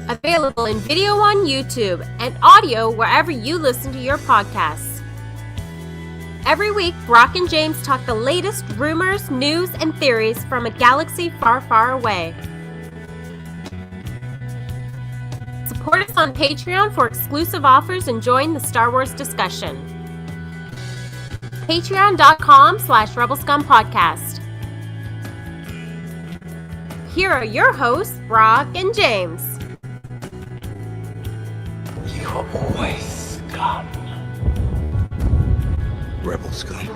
Available in video on YouTube and audio wherever you listen to your podcasts. Every week, Brock and James talk the latest rumors, news, and theories from a galaxy far, far away. Support us on Patreon for exclusive offers and join the Star Wars discussion. Patreon.com/Rebel Scum Podcast. Here are your hosts, Brock and James. You're always scum. Rebel Scum.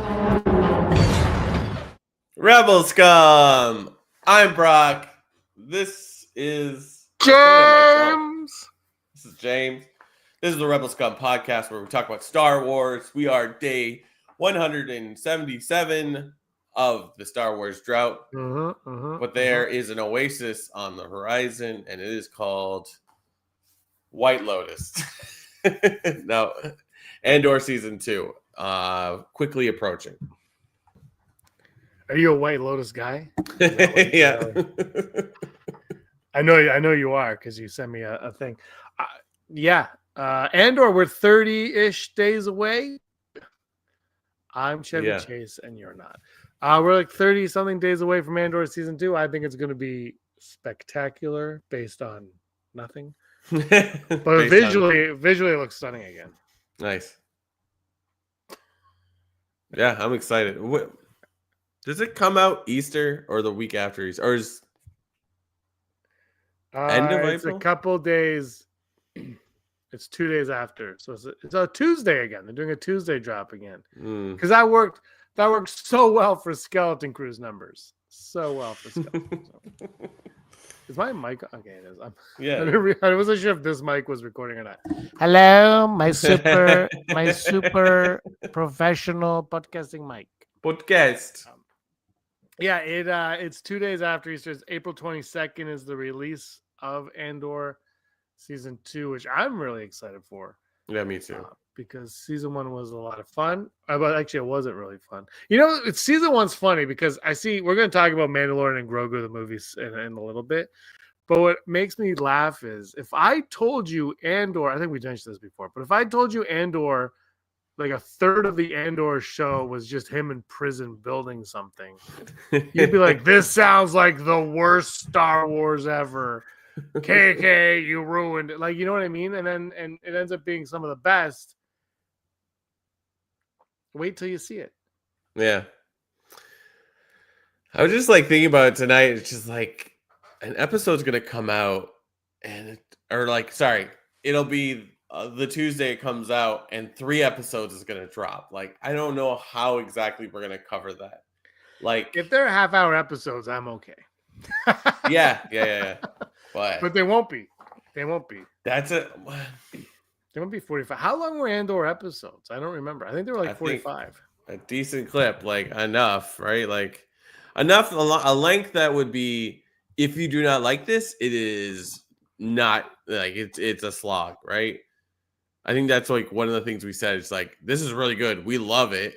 Rebel Scum! I'm Brock. This is James! This is James. This is the Rebel Scum podcast where we talk about Star Wars. We are day 177 of the Star Wars drought. But there is an oasis on the horizon, and it is called White Lotus. Now, Andor Season 2. Quickly approaching. Are you a White Lotus guy? Yeah. I know you are because you sent me a thing. Andor, we're 30-ish days away. I'm Chevy Chase and you're not. We're like 30-something days away from Andor Season 2. I think it's going to be spectacular based on nothing. But visually it looks stunning again. Nice. Yeah, I'm excited. Does it come out Easter or the week after Easter? Or is end of April? It's a couple days. It's 2 days after. So it's a Tuesday again. They're doing a Tuesday drop again. Because that worked so well for Skeleton Crew's numbers. So well for Skeleton. Is my mic okay? It is. I wasn't sure if this mic was recording or not. Hello, my super professional podcasting mic. Podcast. It's 2 days after Easter. It's April 22nd is the release of Andor Season 2, which I'm really excited for. Yeah, me too. Because Season 1 was a lot of fun. But actually, it wasn't really fun. You know, Season 1's funny because we're going to talk about Mandalorian and Grogu, the movies, in a little bit. But what makes me laugh is if I told you Andor, I think we mentioned this before, but if I told you Andor, like a third of the Andor show was just him in prison building something, you'd be like, this sounds like the worst Star Wars ever. KK, you ruined it. Like, you know what I mean? And it ends up being some of the best. Wait till you see it. Yeah. I was just like thinking about it tonight. It's just like an episode's going to come out it'll be the Tuesday it comes out and 3 episodes is going to drop. Like, I don't know how exactly we're going to cover that. Like, if they're half-hour episodes, I'm okay. Yeah. But they won't be. They won't be. That's it. They won't be 45. How long were Andor episodes? I don't remember. I think they were like 45. A decent clip, like enough, right? Like enough, a length that would be, if you do not like this, it is not like it's a slog, right? I think that's like one of the things we said. It's like, this is really good. We love it,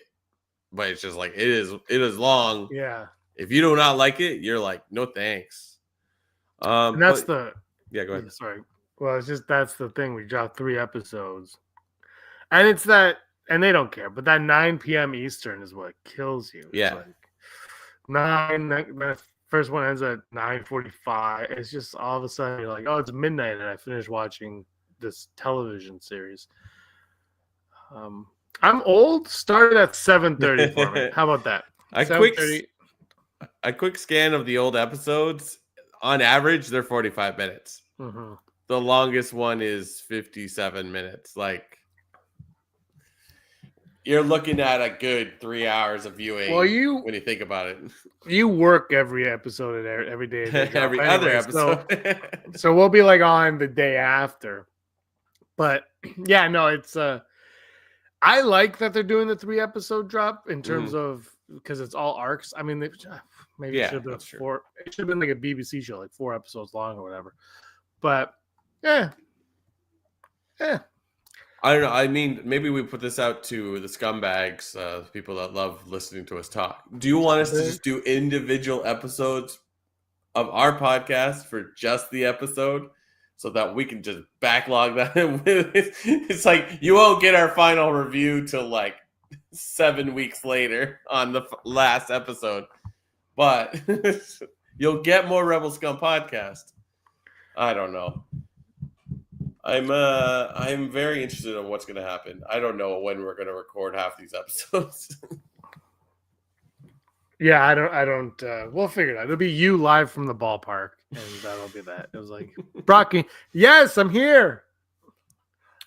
but it's just like it is long. Yeah. If you do not like it, you're like, no thanks. And that's go ahead. Sorry. Well, it's just that's the thing. We dropped 3 episodes, and it's that, and they don't care. But that 9 p.m. Eastern is what kills you. Yeah. It's like 9. The first one ends at 9:45. It's just all of a sudden you're like, oh, it's midnight, and I finished watching this television series. I'm old. Started at 7:30 for me. How about that? A quick scan of the old episodes. On average, they're 45 minutes. Mm-hmm. The longest one is 57 minutes. Like, you're looking at a good 3 hours of viewing when you think about it. You work every episode every day. Every other episode. So we'll be like on the day after. But yeah, no, it's I like that they're doing the 3 episode drop in terms of, because it's all arcs. I mean, maybe it should have been 4. It should have been like a BBC show, like 4 episodes long or whatever. But yeah. I don't know. I mean, maybe we put this out to the scumbags, people that love listening to us talk. Do you want us to just do individual episodes of our podcast for just the episode? so that we can just backlog that. It's like you won't get our final review till like 7 weeks later on the last episode, but you'll get more Rebel Scum podcast. I don't know. I'm very interested in what's going to happen. I don't know when we're going to record half these episodes. Yeah, I don't. We'll figure it out. It'll be you live from the ballpark, and that'll be that. It was like, Brocky, yes, I'm here.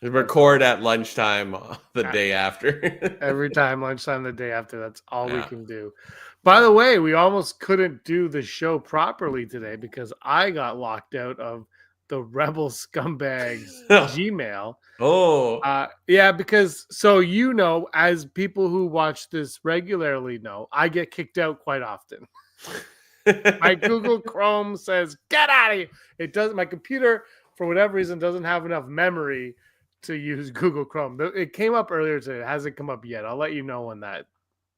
Record at lunchtime the day after. Every time lunchtime the day after. That's all we can do. By the way, we almost couldn't do the show properly today because I got locked out of the Rebel Scumbags Gmail. Oh. Yeah, because as people who watch this regularly know, I get kicked out quite often. My Google Chrome says, get out of here. It doesn't, my computer, for whatever reason, doesn't have enough memory to use Google Chrome. It came up earlier today. It hasn't come up yet. I'll let you know when that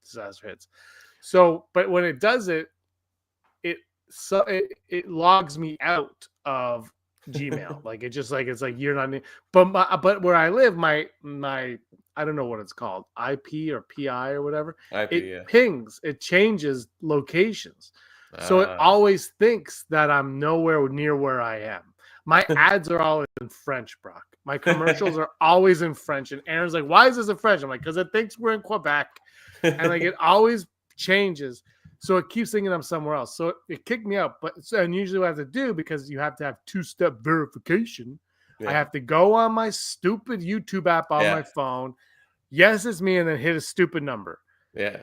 disaster hits. So, but when it does it logs me out of Gmail. Like it's like you're not. But where I live, my I don't know what it's called, IP or PI or whatever. Pings. It changes locations, so it always thinks that I'm nowhere near where I am. My ads are all in French, Brock. My commercials are always in French, and Aaron's like, "Why is this in French?" I'm like, "Because it thinks we're in Quebec," and like it always changes. So it keeps thinking I'm somewhere else. So it kicked me out. And usually what I have to do, because you have to have 2-step verification, I have to go on my stupid YouTube app on my phone. Yes, it's me, and then hit a stupid number. Yeah.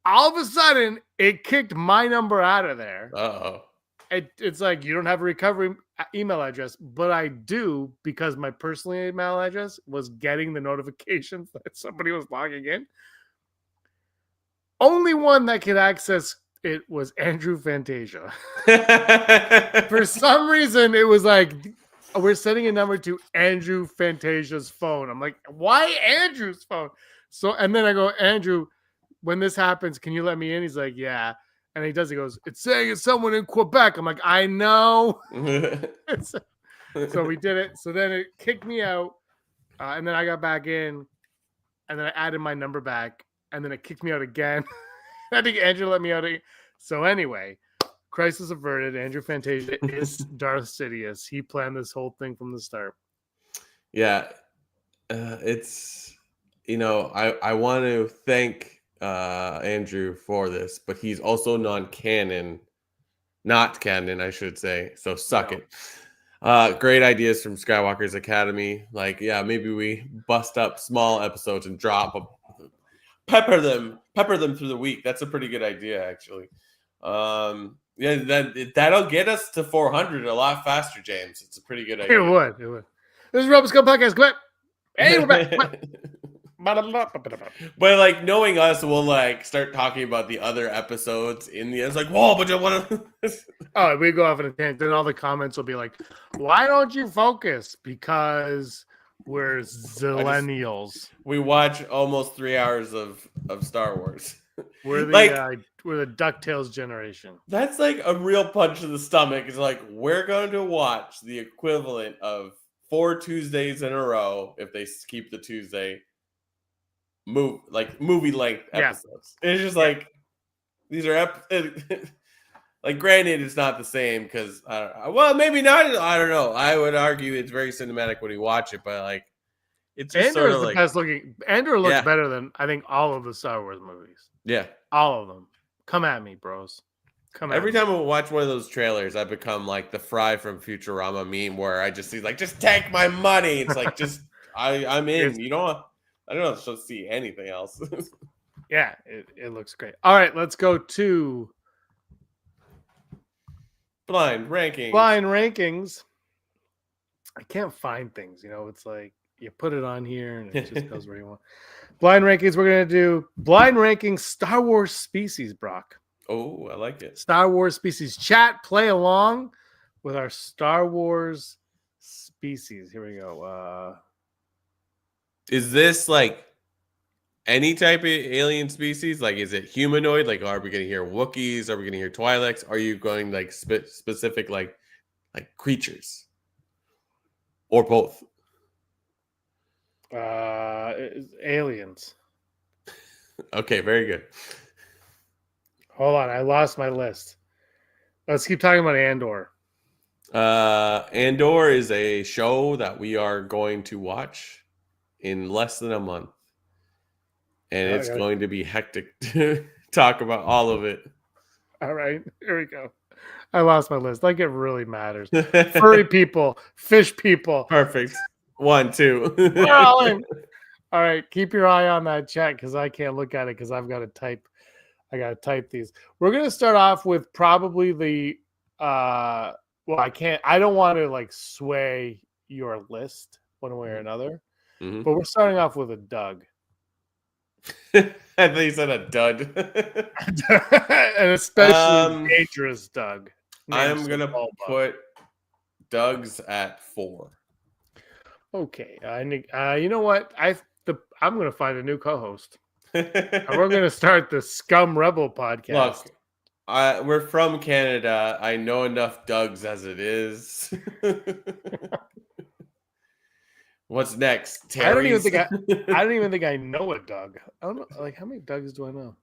All of a sudden, it kicked my number out of there. Uh-oh. It's like, you don't have a recovery email address, but I do, because my personal email address was getting the notifications that somebody was logging in. Only one that could access it was Andrew Fantasia. For some reason, it was like, we're sending a number to Andrew Fantasia's phone. I'm like, why Andrew's phone? So, and then I go, Andrew, when this happens, can you let me in? He's like, yeah. And he does. He goes, it's saying it's someone in Quebec. I'm like, I know. So we did it. So then it kicked me out. And then I got back in. And then I added my number back. And then it kicked me out again. I think Andrew let me out. So anyway, crisis averted. Andrew Fantasia is Darth Sidious. He planned this whole thing from the start. Yeah. It's, I want to thank Andrew for this, but he's also not canon, I should say. So suck it. Great ideas from Skywalker's Academy. Like, yeah, maybe we bust up small episodes and pepper them through the week. That's a pretty good idea, actually. That'll get us to 400 a lot faster, James. It's a pretty good idea. It would. This is Rebel Scum Podcast. Go ahead. Hey, we're back. But like, knowing us, we'll like start talking about the other episodes in the end. It's like, whoa, but I want to. Oh, we go off in a tangent. Then all the comments will be like, "Why don't you focus?" Because we're zillennials. We watch almost 3 hours of Star Wars. We're the we're the DuckTales generation. That's like a real punch in the stomach. It's like, we're going to watch the equivalent of 4 Tuesdays in a row, if they keep the Tuesday movie length episodes. Yeah. It's just like, these are like, granted, it's not the same because maybe not. I don't know. I would argue it's very cinematic when you watch it, but like, it's just Andrew is the best looking. Andrew looks better than I think all of the Star Wars movies. Yeah, all of them. Come at me, bros. Every time I watch one of those trailers, I become like the Fry from Futurama meme, where I just see like, just take my money. It's like, just I'm in. I don't have to see anything else. Yeah, it looks great. All right, let's go to blind rankings. I can't find things. It's like you put it on here and it just goes where you want. Blind rankings. We're gonna do blind rankings. Star Wars species, Brock. Oh, I like it. Star Wars species. Chat, play along with our Star Wars species. Here we go. Is this like any type of alien species? Like, is it humanoid? Like, are we going to hear Wookiees? Are we going to hear Twi'leks? Are you going like specific like creatures? or both. Aliens. Okay, very good. Hold on, I lost my list. Let's keep talking about Andor. Andor is a show that we are going to watch in less than a month. And it's going to be hectic to talk about all of it. All right, here we go. I lost my list. Like it really matters. Furry people, fish people. Perfect. 1, 2. We're all in. All right, keep your eye on that chat because I can't look at it because I've got to type. I got to type these. We're going to start off with probably the well, I don't want to like sway your list one way or another, but we're starting off with a Doug. I thought you said a dud. And especially dangerous Doug. I'm going to put Doug's at 4. Okay. You know what? I'm going to find a new co-host. And we're going to start the Scum Rebel podcast. Look, we're from Canada. I know enough Dougs as it is. What's next? Terry's? I don't even think I know a Doug. I don't know. Like, how many Dougs do I know?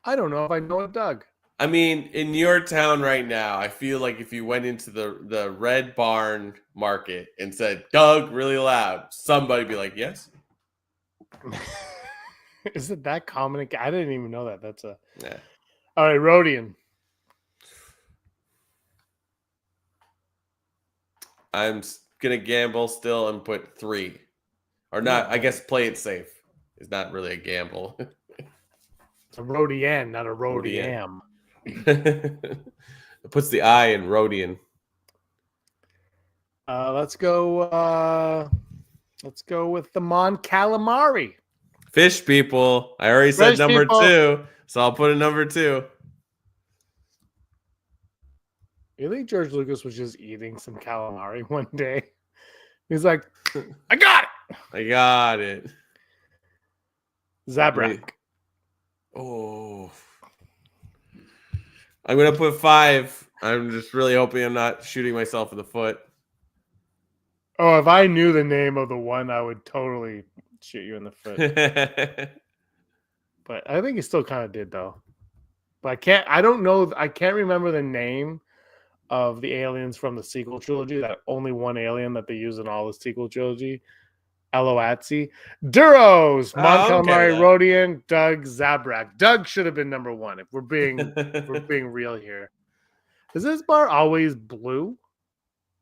I don't know if I know a Doug. I mean, in your town right now, I feel like if you went into the Red Barn Market and said Doug really loud, somebody'd be like, yes. Is it that common? I didn't even know that. That's a yeah. All right, Rodian. I'm gonna gamble still and put 3, or not. I guess play it safe. It's not really a gamble. It's a Rodian, not a Rodiam. It puts the I in Rodian. Let's go with the Mon Calamari. Fish people. I already said number 2, so I'll put a number 2. You think George Lucas was just eating some calamari one day? He's like, I got it. I got it. Zabrak. Oh. I'm going to put 5. I'm just really hoping I'm not shooting myself in the foot. Oh, if I knew the name of the one, I would totally shoot you in the foot. But I think he still kind of did, though. But I can't remember the name of the aliens from the sequel trilogy. That only one alien that they use in all the sequel trilogy. Eloatzi. Duros. Mon Calamari, Rodian, Doug, Zabrak. Doug should have been number 1 if we're being real here. Is this bar always blue?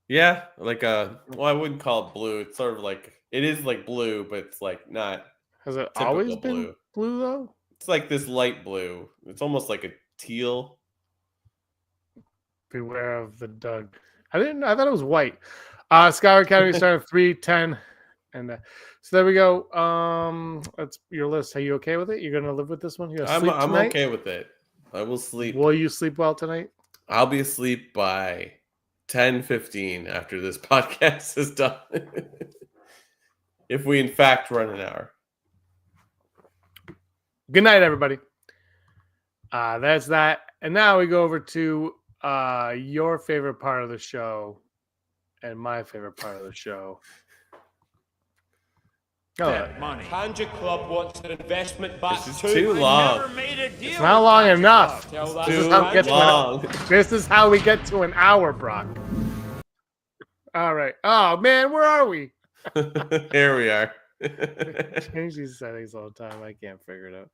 Yeah, like I wouldn't call it blue. It's sort of like, it is like blue, but it's like not. Has it always been blue though? It's like this light blue. It's almost like a teal. Beware of the Doug. I thought it was white. Skyward Academy started 3:10. And so there we go. That's your list. Are you okay with it? You're gonna live with this one? I'm okay with it. I will sleep. Will you sleep well tonight? I'll be asleep by 10:15 after this podcast is done. If we in fact run an hour. Good night, everybody. That's that. And now we go over to your favorite part of the show and my favorite part of the show. Money. Kanja Club wants their investment back. This is too long. It's not long enough. Long. This is how we get to an hour, Brock. All right. Oh man, where are we? Here we are. Change these settings all the time. I can't figure it out.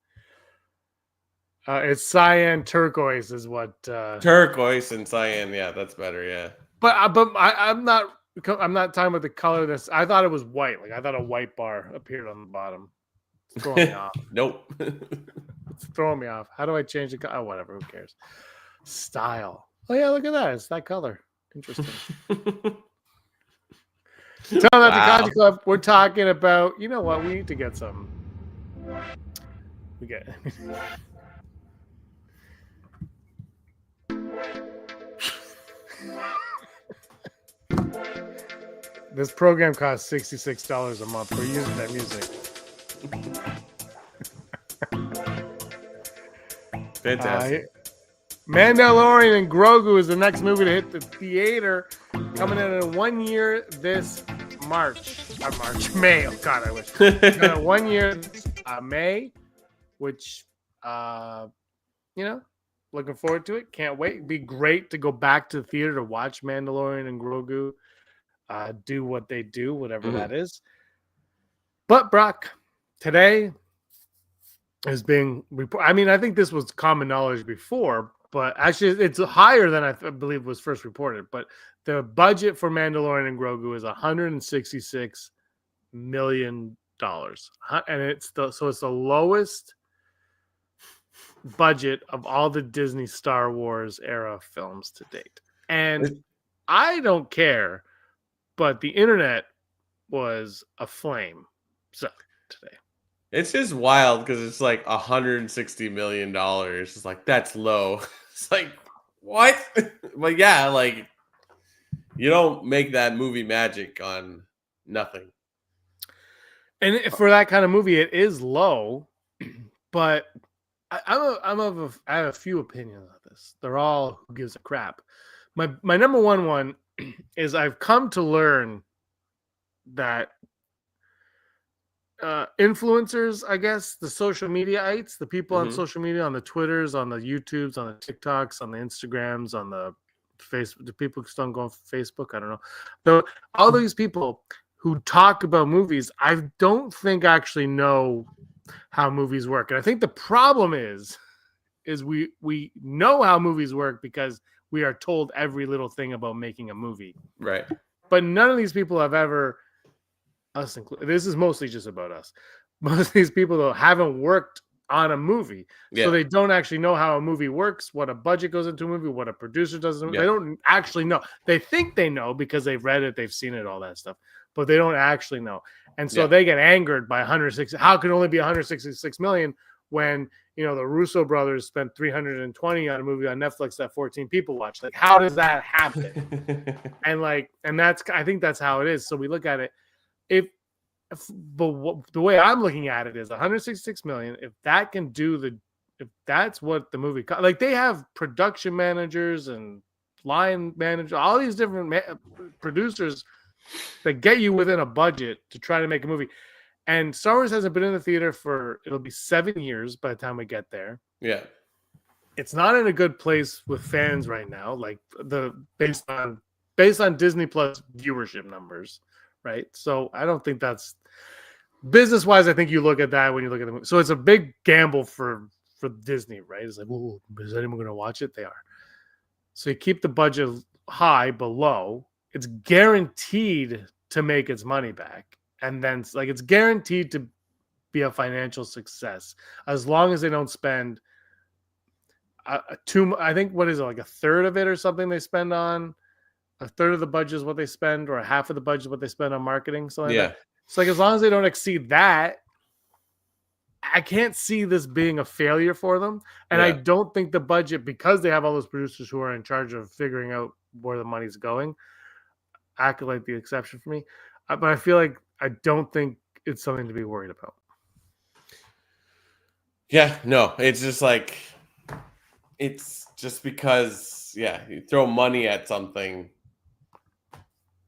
It's cyan turquoise is what. Turquoise and cyan. Yeah, that's better. Yeah. But I'm not talking about the color. I thought it was white. Like I thought a white bar appeared on the bottom. It's throwing me off. Nope. It's throwing me off. How do I change the color? Oh, whatever. Who cares? Style. Oh yeah, look at that. It's that color. Interesting. Tell them at the Country Club, we're talking about, you know what, we need to get some. We get. This program costs $66 a month. We're using that music. Fantastic. Mandalorian and Grogu is the next movie to hit the theater Coming in at 1 year this May. Oh God, I wish. 1 year, May, which, looking forward to it. Can't wait. It'd be great to go back to the theater to watch Mandalorian and Grogu do what they do, whatever that is. But Brock, today is being reported. I mean, I think this was common knowledge before, but actually it's higher than I believe was first reported. But the budget for Mandalorian and Grogu is $166 million, and it's the lowest budget of all the Disney Star Wars era films to date. And I don't care, but the internet was aflame today. It's just wild because it's like $160 million. It's like, that's low. It's like, what? But yeah, like, you don't make that movie magic on nothing. And for that kind of movie, it is low, but I have a few opinions on this. They're all who gives a crap. My number one is I've come to learn that influencers, I guess, the social mediaites, the people on social media, on the Twitters, on the YouTubes, on the TikToks, on the Instagrams, on the Facebook, the people who still go on Facebook, I don't know. Though all these people who talk about movies, I don't think actually know how movies work. And I think the problem is we know how movies work because we are told every little thing about making a movie. Right. But none of these people have ever, us included, this is mostly just about us. Most of these people, though, haven't worked on a movie. Yeah. So they don't actually know how a movie works, what a budget goes into a movie, what a producer does. They don't actually know. They think they know because they've read it, they've seen it, all that stuff. But they don't actually know. And so they get angered by 160. How can it only be 166 million when, the Russo brothers spent 320 on a movie on Netflix that 14 people watched? Like, how does that happen? and that's, I think that's how it is. So we look at it. But the way I'm looking at it is 166 million. If that can do if that's what the movie, like they have production managers and line managers, all these different producers that get you within a budget to try to make a movie. And Star Wars hasn't been in the theater it'll be 7 years by the time we get there. Yeah. It's not in a good place with fans right now, like based on Disney Plus viewership numbers, right? So I don't think that's business-wise. I think you look at that when you look at the movie. So it's a big gamble for Disney, right? It's like, well, is anyone going to watch it? They are. So you keep the budget high but low. It's guaranteed to make its money back. And then it's guaranteed to be a financial success as long as they don't spend I think, what is it, like a third of it or something they spend on? A third of the budget is what they spend, or a half of the budget is what they spend on marketing. So it's like, as long as they don't exceed that, I can't see this being a failure for them. And I don't think the budget, because they have all those producers who are in charge of figuring out where the money's going, Acolyte the exception for me. But I feel like I don't think it's something to be worried about. Yeah, no, it's just like, it's just because, you throw money at something,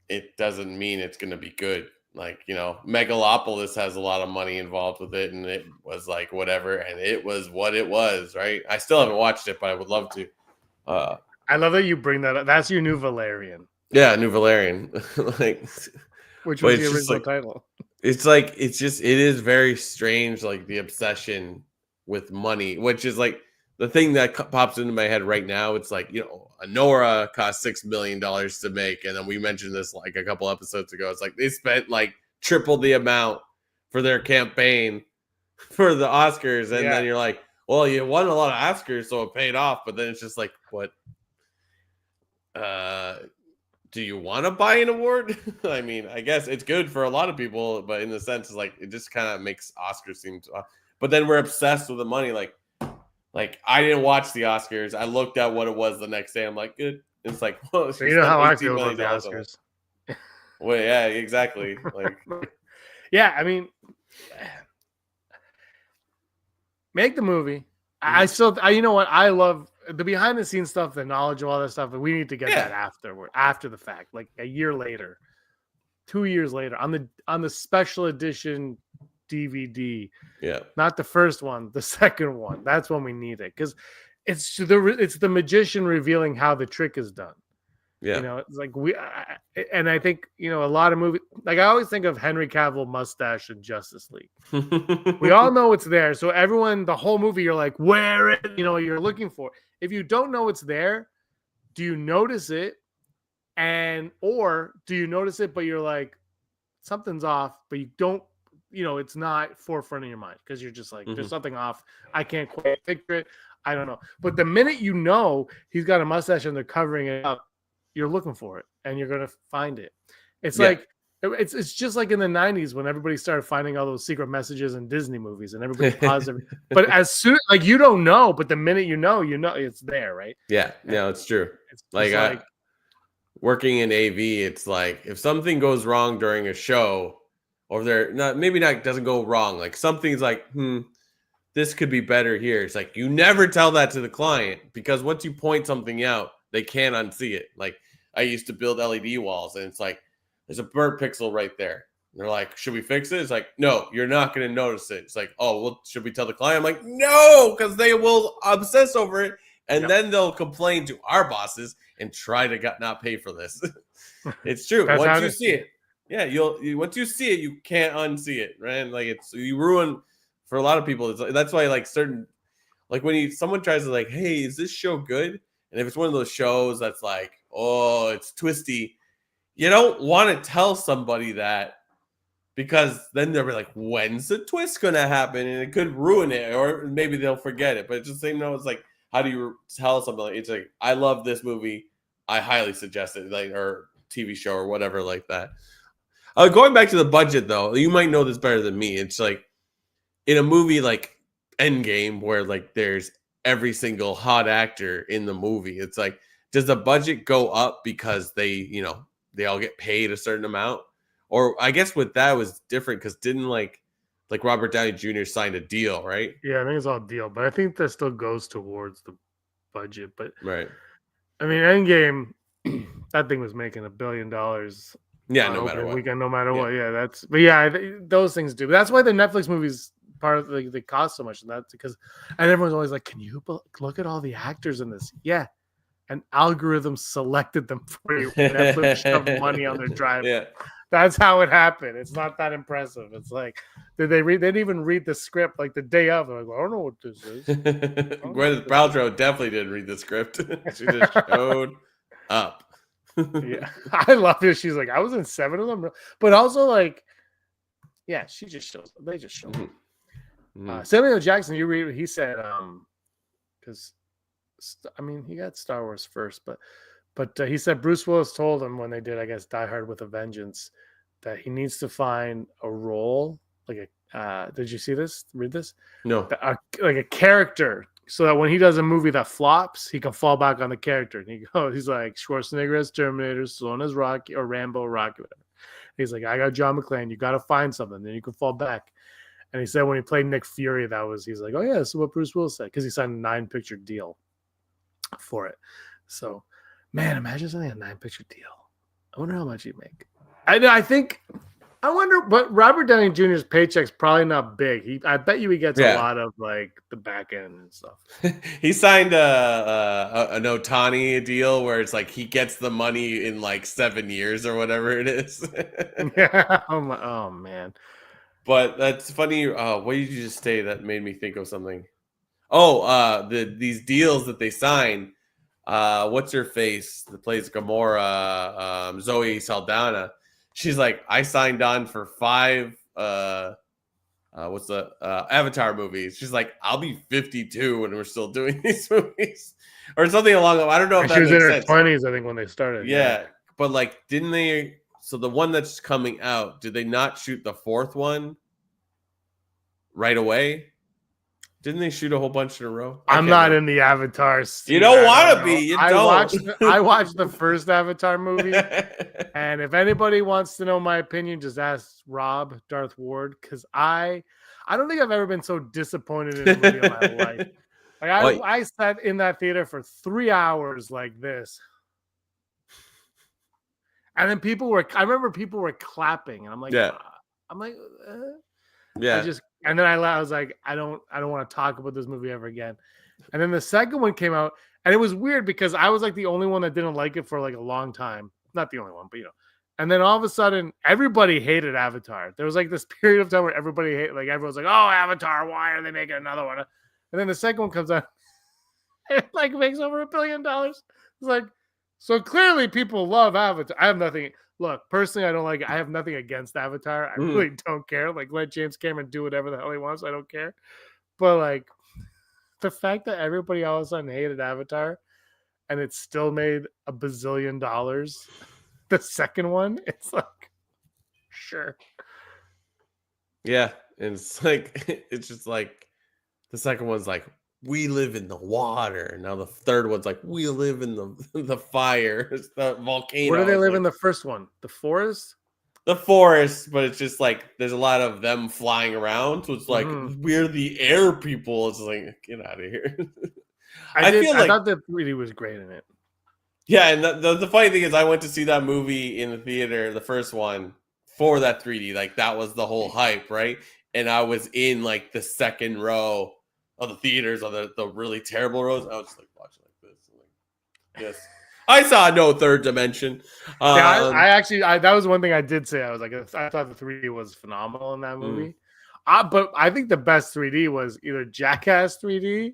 it doesn't mean it's going to be good. Like, Megalopolis has a lot of money involved with it, and it was like whatever, and it was what it was, right? I still haven't watched it, but I would love to. I love that you bring that up. That's your new Valerian. Yeah, New Valerian. Which was the original title. It's like, it is very strange, like the obsession with money, which is like the thing that pops into my head right now. It's like, Nora cost $6 million to make. And then we mentioned this like a couple episodes ago. It's like they spent like triple the amount for their campaign for the Oscars. And then you're like, well, you won a lot of Oscars, so it paid off. But then it's just like, what? Do you want to buy an award? I mean, I guess it's good for a lot of people, but in the sense, it's like, it just kind of makes Oscars seem but then we're obsessed with the money. Like I didn't watch the Oscars. I looked at what it was the next day. I'm like, good. It's like, well, you know how I feel about the Oscars. Well, yeah, exactly. Like, yeah, I mean, make the movie. You know what? I love, the behind the scenes stuff, the knowledge of all that stuff, we need to get that after the fact, like a year later, 2 years later on the special edition DVD. Yeah. Not the first one, the second one. That's when we need it, because it's the magician revealing how the trick is done. Yeah. You know, it's like and I think, you know, a lot of movies, like I always think of Henry Cavill mustache in Justice League. We all know it's there. So everyone, the whole movie, you're like, where it, you know, you're looking for. If you don't know it's there, do you notice it? Or do you notice it, but you're like, something's off, but you don't, you know, it's not forefront of your mind because you're just like, there's something off. I can't quite picture it. I don't know. But the minute you know he's got a mustache and they're covering it up, you're looking for it and you're going to find it. It's like, it's just like in the 90s when everybody started finding all those secret messages in Disney movies and everybody paused everything. But as soon, like, you don't know, but the minute you know it's there, right? Yeah, no, it's true. It's like working in AV, it's like if something goes wrong during a show, or maybe not doesn't go wrong, like something's like, this could be better here. It's like you never tell that to the client, because once you point something out, they can't unsee it. Like I used to build LED walls, and it's like there's a burnt pixel right there. And they're like, should we fix it? It's like, no, you're not going to notice it. It's like, oh, well, should we tell the client? I'm like, no, because they will obsess over it, and then they'll complain to our bosses and try to not pay for this. It's true. Once you see it, once you see it, you can't unsee it, right? Like you ruin for a lot of people. That's why like when someone tries to like, hey, is this show good? And if it's one of those shows that's like, oh, it's twisty, you don't want to tell somebody that, because then they'll be like, when's the twist going to happen? And it could ruin it, or maybe they'll forget it. But it's the same, it's like, how do you tell somebody? It's like, I love this movie. I highly suggest it, like, or TV show or whatever like that. Going back to the budget, though, you might know this better than me. It's like in a movie like Endgame, where like there's every single hot actor in the movie. It's like, does the budget go up because they all get paid a certain amount? Or I guess with that was different, because didn't like Robert Downey Jr. signed a deal, right? Yeah, I think it's all deal, but I think that still goes towards the budget. But right, I mean, Endgame, that thing was making $1 billion. Yeah, no matter what. Weekend, no matter what. Yeah, those things do. But that's why the Netflix movies part of they cost so much, and that's because, and everyone's always like, can you look at all the actors in this? Yeah, an algorithm selected them for you. Netflix shoved money on their drive. Yeah, that's how it happened. It's not that impressive. It's like, did they read? They didn't even read the script like the day of. They're like, I don't know what this is. Gwyneth Paltrow definitely didn't read the script. She just showed up. Yeah, I love it. She's like, I was in 7 of them, but also like, yeah, she just shows. They just show up. Samuel L. Jackson, you read what he said, because I mean, he got Star Wars first, but he said Bruce Willis told him when they did, I guess, Die Hard with a Vengeance, that he needs to find a role, like did you see this? Read this? No. Like a character, so that when he does a movie that flops, he can fall back on the character. And he's like, Schwarzenegger as Terminator, Stallone as Rocky, or Rambo, Rocky, whatever. He's like, I got John McClane. You got to find something, then you can fall back. And he said when he played Nick Fury, he's like, oh yeah, this is what Bruce Willis said, because he signed a 9-picture deal for it. So, man, imagine signing a 9-picture deal. I wonder how much he'd make. I wonder, but Robert Downey Jr.'s paycheck's probably not big. I bet you he gets a lot of like the back end and stuff. He signed an Ohtani deal where it's like he gets the money in like 7 years or whatever it is. Yeah. Oh man. But that's funny. What did you just say that made me think of something? Oh, these deals that they sign. What's her face that plays Gamora? Zoe Saldana. She's like, I signed on for 5. What's the Avatar movies? She's like, I'll be 52 when we're still doing these movies, or something along those. I don't know if she was in her 20s, I think, when they started. Yeah, but like, didn't they? So the one that's coming out, did they not shoot the 4th one right away? Didn't they shoot a whole bunch in a row? I'm not in the Avatar scene. You don't want to be. You I don't. watched the first Avatar movie, and if anybody wants to know my opinion, just ask Rob, Darth Ward, because I don't think I've ever been so disappointed in a movie in my life. Like Like, I sat in that theater for 3 hours like this. And then I remember people were clapping, and I'm like, yeah, I yeah. just, and then I was like, I don't want to talk about this movie ever again. And then the second one came out, and it was weird because I was like the only one that didn't like it for like a long time. Not the only one, but And then all of a sudden, everybody hated Avatar. There was like this period of time where everybody like everyone's like, "Oh, Avatar! Why are they making another one?" And then the second one comes out, it like makes over $1 billion. It's like, so clearly people love Avatar. I have nothing. Look, personally, I don't like it. I have nothing against Avatar. I really don't care. Like, let James Cameron do whatever the hell he wants. I don't care. But like, the fact that everybody all of a sudden hated Avatar, and it still made $1 bazillion. The second one, it's like, sure. Yeah, and it's like it's just like the second one's like we live in the water. Now the third one's like we live in the fire. It's the volcano. Where do they live like, in the first one? The forest? the forest, but it's just like there's a lot of them flying around. So it's like we're the air people. It's like get out of here. I thought the 3D was great in it. Yeah, and the funny thing is, I went to see that movie in the theater, the first one, for that 3D. Like that was the whole hype, right? And I was in like the second row of the theaters, on the really terrible rows. I was just like watching like this. Like, yes, I saw no third dimension. Yeah, I actually that was one thing I did say. I was like, I thought the 3D was phenomenal in that movie. But I think the best 3D was either Jackass 3D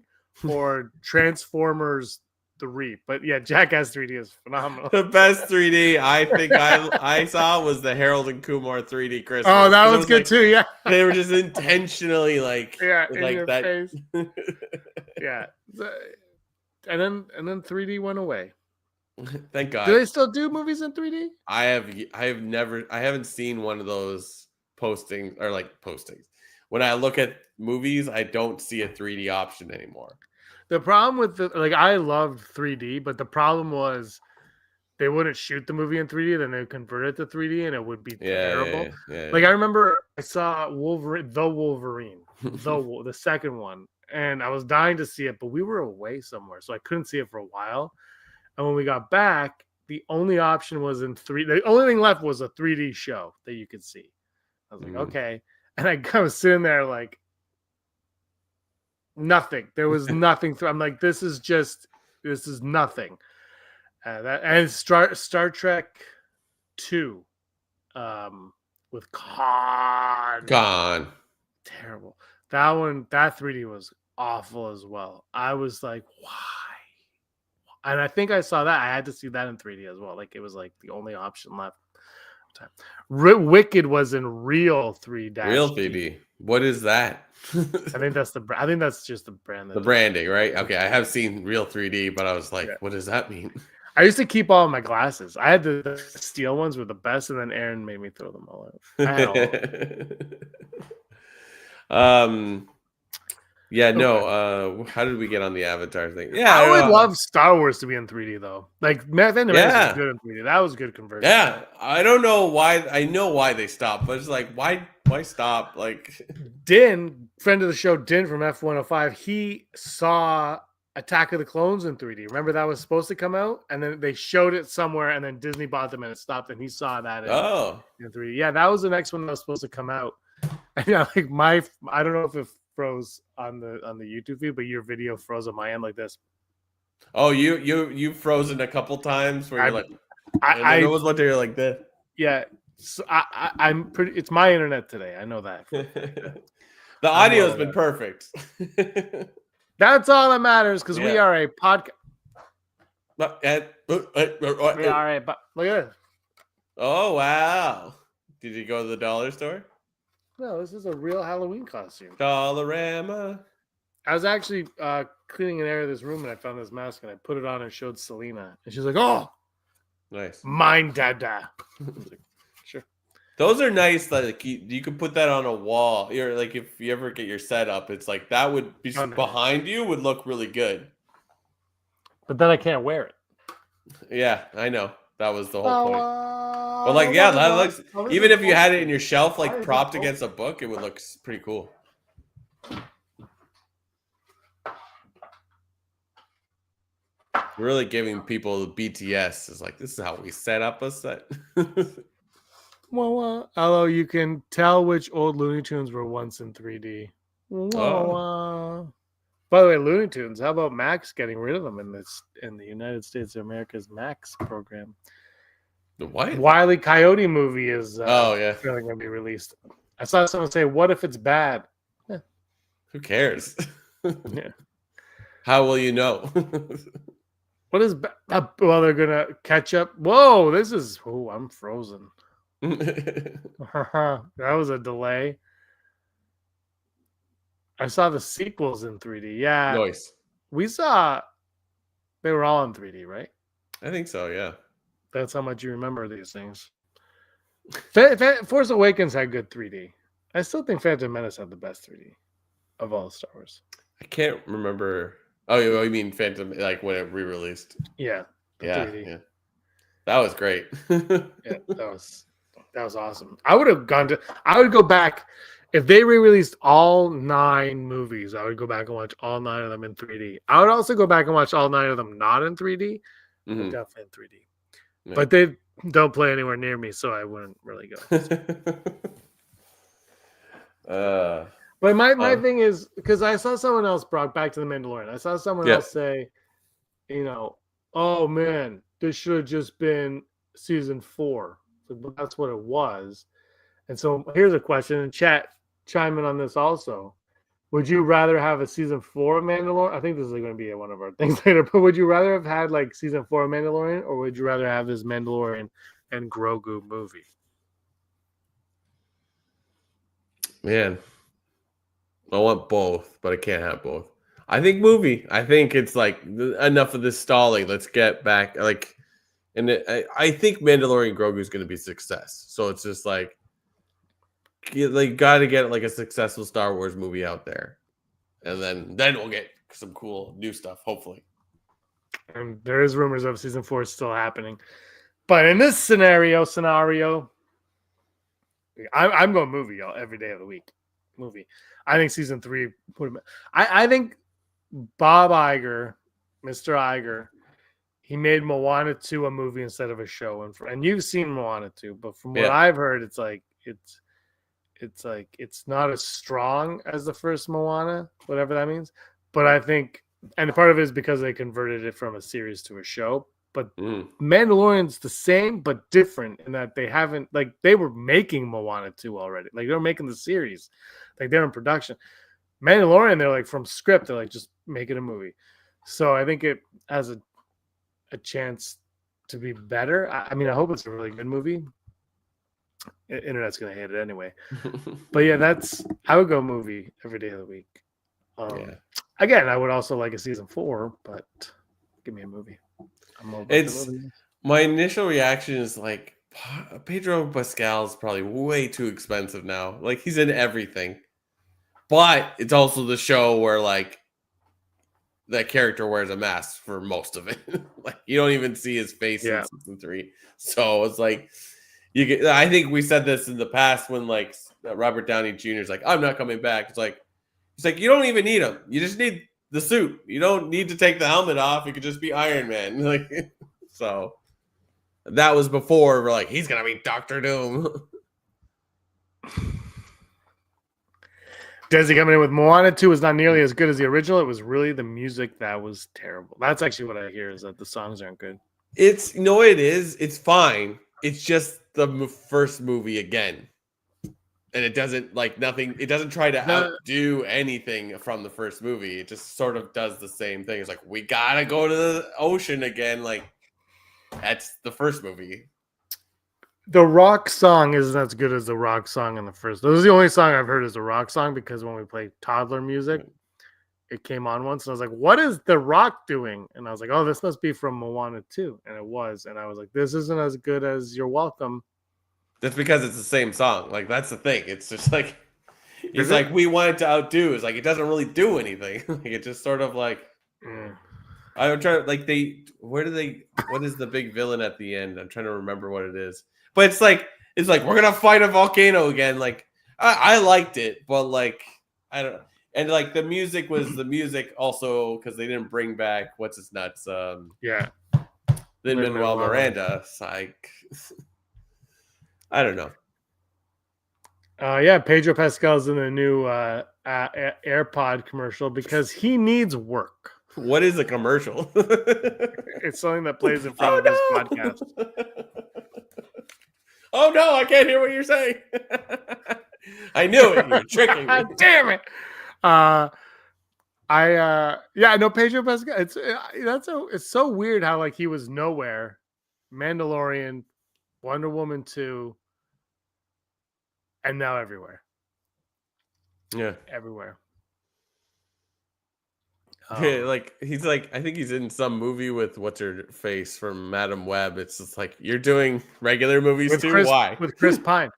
or Transformers 3. But yeah, Jackass 3D is phenomenal. The best 3D I think I saw was the Harold and Kumar 3D Christmas. Oh, that was good like, too. Yeah, they were just intentionally like like that. Face. Yeah, and then 3D went away. Thank God. Do they still do movies in 3D? I haven't seen one of those postings. When I look at movies, I don't see a 3D option anymore. The problem with I loved 3D, but the problem was they wouldn't shoot the movie in 3D, then they would convert it to 3D, and it would be terrible. Yeah. I remember I saw Wolverine, the second one, and I was dying to see it, but we were away somewhere, so I couldn't see it for a while. And when we got back, the only option was in 3D. The only thing left was a 3D show that you could see. I was like, okay. And I was sitting there like, nothing. There was nothing. I'm like, this is nothing. And Star Trek 2 with Khan. Terrible. That one, that 3D was awful as well. I was like, why? And I think I saw that. I had to see that in 3D as well. Like it was like the only option left. Wicked was in real 3D. Real 3D. What is that? I think that's just the brand. The branding, right? Okay, I have seen real 3D, but I was like, what does that mean? I used to keep all of my glasses. I had the steel ones were the best, and then Aaron made me throw them all out. I had all of them. Yeah, no. How did we get on the Avatar thing? Yeah, I would love Star Wars to be in 3D though. Like Madness was good in 3D. That was good conversion. Yeah, I don't know why. I know why they stopped, but it's like, why stop? Like Din, friend of the show, Din from F105, he saw Attack of the Clones in 3D. Remember that was supposed to come out, and then they showed it somewhere, and then Disney bought them, and it stopped, and he saw that in 3D. Yeah, that was the next one that was supposed to come out. And yeah, like I don't know if it froze on the YouTube feed, but your video froze on my end like this. Oh, you've frozen a couple times where you're like, I was one day you're like this. Yeah, so I'm pretty. It's my internet today. I know that. The audio has been perfect. That's all that matters because we are a podcast. We are a. Look at this. Oh wow! Did you go to the dollar store? No, this is a real Halloween costume. Dollarama. I was actually cleaning an area of this room and I found this mask and I put it on and showed Selena. And she's like, oh, nice. Mine, dada. Like, sure. Those are nice. Like you could put that on a wall. You're like, if you ever get your setup, it's like that would be behind you would look really good. But then I can't wear it. Yeah, I know. That was the whole point. But like, yeah, that looks. Even if you had it in your shelf, like propped against a book, it would look pretty cool. Really giving people BTS is like, this is how we set up a set. Well, although you can tell which old Looney Tunes were once in 3D. Oh. By the way, Looney Tunes. How about Max getting rid of them in the United States of America's Max program? The what? Wile E. Coyote movie is yeah. going to be released. I saw someone say, "What if it's bad?" Who cares? Yeah. How will you know? What is bad? Well, they're gonna catch up. Whoa, this is. Oh, I'm frozen. That was a delay. I saw the sequels in 3D. Yeah, Nice. we saw. They were all in 3D, right? I think so. Yeah. That's how much you remember these things. Force Awakens had good 3D. I still think Phantom Menace had the best 3D of all Star Wars. I can't remember. Oh, you mean Phantom? Like when it re-released? Yeah. Yeah. 3D. Yeah. That was great. Yeah, that was awesome. I would go back if they re-released all 9 movies. I would go back and watch all 9 of them in 3D. I would also go back and watch all 9 of them not in 3D, but definitely in 3D. Yeah. But they don't play anywhere near me, so I wouldn't really go. But my thing is, because I saw someone else brought back to the Mandalorian. I saw someone else say, oh man, this should have just been season 4. But that's what it was. And so here's a question, and chat, chime in on this also. Would you rather have a season 4 of Mandalorian? I think this is going to be one of our things later, but would you rather have had like season 4 of Mandalorian, or would you rather have this Mandalorian and Grogu movie? Man, I want both, but I can't have both. I think movie. I think it's like enough of this stalling. Let's get back. I think Mandalorian Grogu is going to be a success. So it's just like got to get like a successful Star Wars movie out there, and then we'll get some cool new stuff. Hopefully, and there is rumors of season 4 still happening, but in this scenario, I'm going movie every day of the week. Movie. I think season 3 put him. I think Bob Iger, Mr. Iger, he made Moana 2 a movie instead of a show, and you've seen Moana 2, but from what I've heard, it's not as strong as the first Moana, whatever that means. But I think, and part of it is because they converted it from a series to a show. But Mandalorian's the same but different in that they haven't, like, they were making Moana 2 already. Like, they were making the series. Like, they're in production. Mandalorian, they're like from script, they're like just making a movie. So I think it has a chance to be better. I mean, I hope it's a really good movie. Internet's gonna hate it anyway. But yeah, I would go movie every day of the week. Again, I would also like a season 4, but give me a movie. My initial reaction is like Pedro Pascal's probably way too expensive now. Like he's in everything. But it's also the show where like that character wears a mask for most of it. Like you don't even see his face in season 3. So it's like I think we said this in the past when like Robert Downey Jr. is like, I'm not coming back. It's like you don't even need him. You just need the suit. You don't need to take the helmet off. It could just be Iron Man. Like so that was before we're like, he's gonna be Doctor Doom. Desi coming in with Moana 2 is not nearly as good as the original. It was really the music that was terrible. That's actually what I hear, is that the songs aren't good. It is. It's fine. It's just the first movie again. And it doesn't like nothing. It doesn't try to outdo anything from the first movie. It just sort of does the same thing. It's like, we gotta go to the ocean again. Like that's the first movie. The rock song isn't as good as the rock song in the first. This is the only song I've heard is the rock song, because when we played toddler music, it came on once, and I was like, what is the rock doing? And I was like, oh, this must be from Moana 2. And it was. And I was like, this isn't as good as You're Welcome. That's because it's the same song. Like, that's the thing. It's just like, it's like we wanted to outdo. It's like, it doesn't really do anything. Like, it just sort of like, I'm trying to, like, what is the big villain at the end? I'm trying to remember what it is. But it's like, we're going to fight a volcano again. Like, I liked it, but like, I don't know. And like the music was the music also because they didn't bring back what's his nuts, Yeah. Lin-Manuel Miranda. It's like I don't know. Yeah, Pedro Pascal's in a new AirPod commercial because he needs work. What is a commercial? It's something that plays in front of his podcast. Oh no, I can't hear what you're saying. I knew it. You're tricking me. Damn it. No, Pedro Pascal. It's so weird how like he was nowhere. Mandalorian, Wonder Woman 2, and now everywhere. Yeah. Everywhere. Like he's like, I think he's in some movie with what's her face from Madam Web. It's just like you're doing regular movies too. Why? With Chris Pine.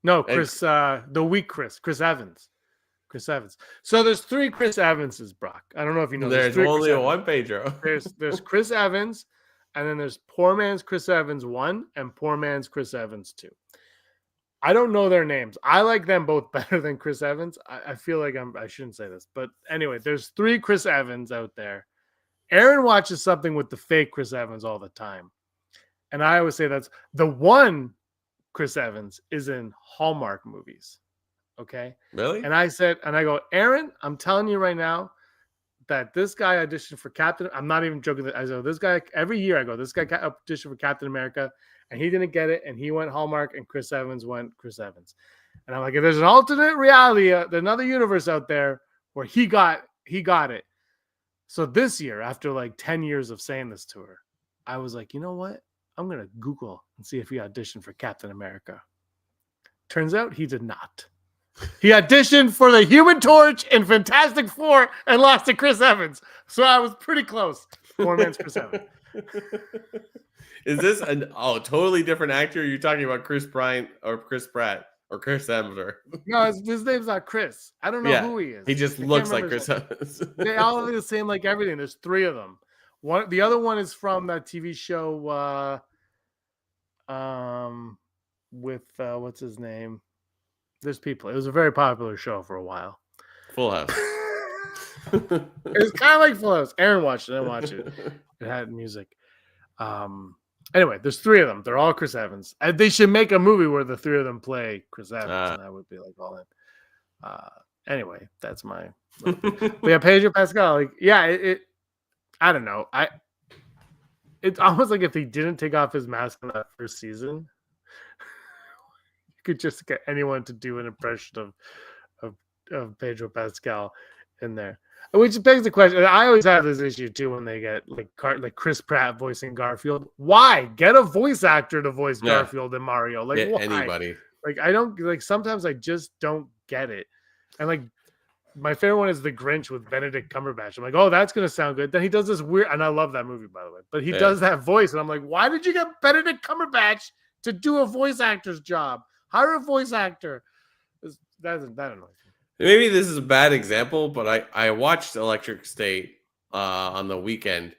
No, Chris. Chris Evans. Chris Evans. So there's 3 Chris Evanses, Brock. I don't know if you know. There's only one Pedro. There's Chris Evans, and then there's Poor Man's Chris Evans 1 and Poor Man's Chris Evans 2. I don't know their names. I like them both better than Chris Evans. I feel like I shouldn't say this, but anyway, there's 3 Chris Evans out there. Aaron watches something with the fake Chris Evans all the time. And I always say that's the one Chris Evans is in Hallmark movies. Okay. Really? And I go, Aaron, I'm telling you right now that this guy auditioned for Captain. I'm not even joking. I go, this guy, every year I go, this guy auditioned for Captain America. And he didn't get it, and he went Hallmark, and Chris Evans went Chris Evans. And I'm like, if there's an alternate reality, another universe out there where he got it. So this year, after like 10 years of saying this to her, I was like, you know what? I'm going to Google and see if he auditioned for Captain America. Turns out he did not. He auditioned for the Human Torch and Fantastic Four and lost to Chris Evans. So I was pretty close. Poor man's Chris Evans. Is this a totally different actor? Are you talking about Chris Bryant or Chris Pratt or Chris Hemsworth? No, his name's not Chris. I don't know who he is. He just looks like Chris Evans. They all look the same, like everything. There's 3 of them. The other one is from that TV show with what's his name? There's people. It was a very popular show for a while. Full House. It was kind of like Full House. Aaron watched it. I didn't watch it. It had music. Anyway, there's 3 of them. They're all Chris Evans. And they should make a movie where the 3 of them play Chris Evans, and I would be like all in. Anyway, that's my. But yeah, Pedro Pascal. Like, yeah, I don't know. It's almost like if he didn't take off his mask in that first season, you could just get anyone to do an impression of Pedro Pascal in there. Which begs the question. I always have this issue too when they get like Chris Pratt voicing Garfield. Why get a voice actor to voice Garfield and Mario? Like why? Anybody? Like I don't like. Sometimes I just don't get it. And like my favorite one is The Grinch with Benedict Cumberbatch. I'm like, oh, that's gonna sound good. Then he does this weird, and I love that movie by the way. But he does that voice, and I'm like, why did you get Benedict Cumberbatch to do a voice actor's job? Hire a voice actor. That annoys me. Maybe this is a bad example, but I watched Electric State on the weekend,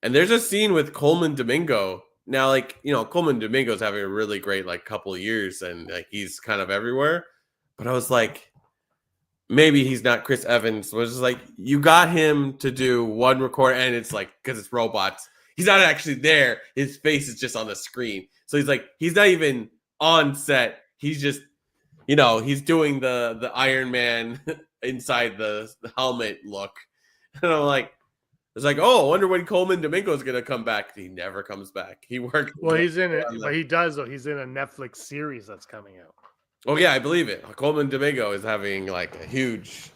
and there's a scene with Coleman Domingo. Now, like, you know, Coleman Domingo's having a really great like couple of years, and like he's kind of everywhere. But I was like, maybe he's not Chris Evans. So it was just like you got him to do one record, and it's like because it's robots, he's not actually there. His face is just on the screen, so he's not even on set. He's just, you know, he's doing the Iron Man inside the helmet look. And I'm like, it's like, oh, I wonder when Coleman Domingo is going to come back. He never comes back. He worked. Well, he's in it, but he does, though. He's in a Netflix series that's coming out. Oh, yeah, I believe it. Coleman Domingo is having like a huge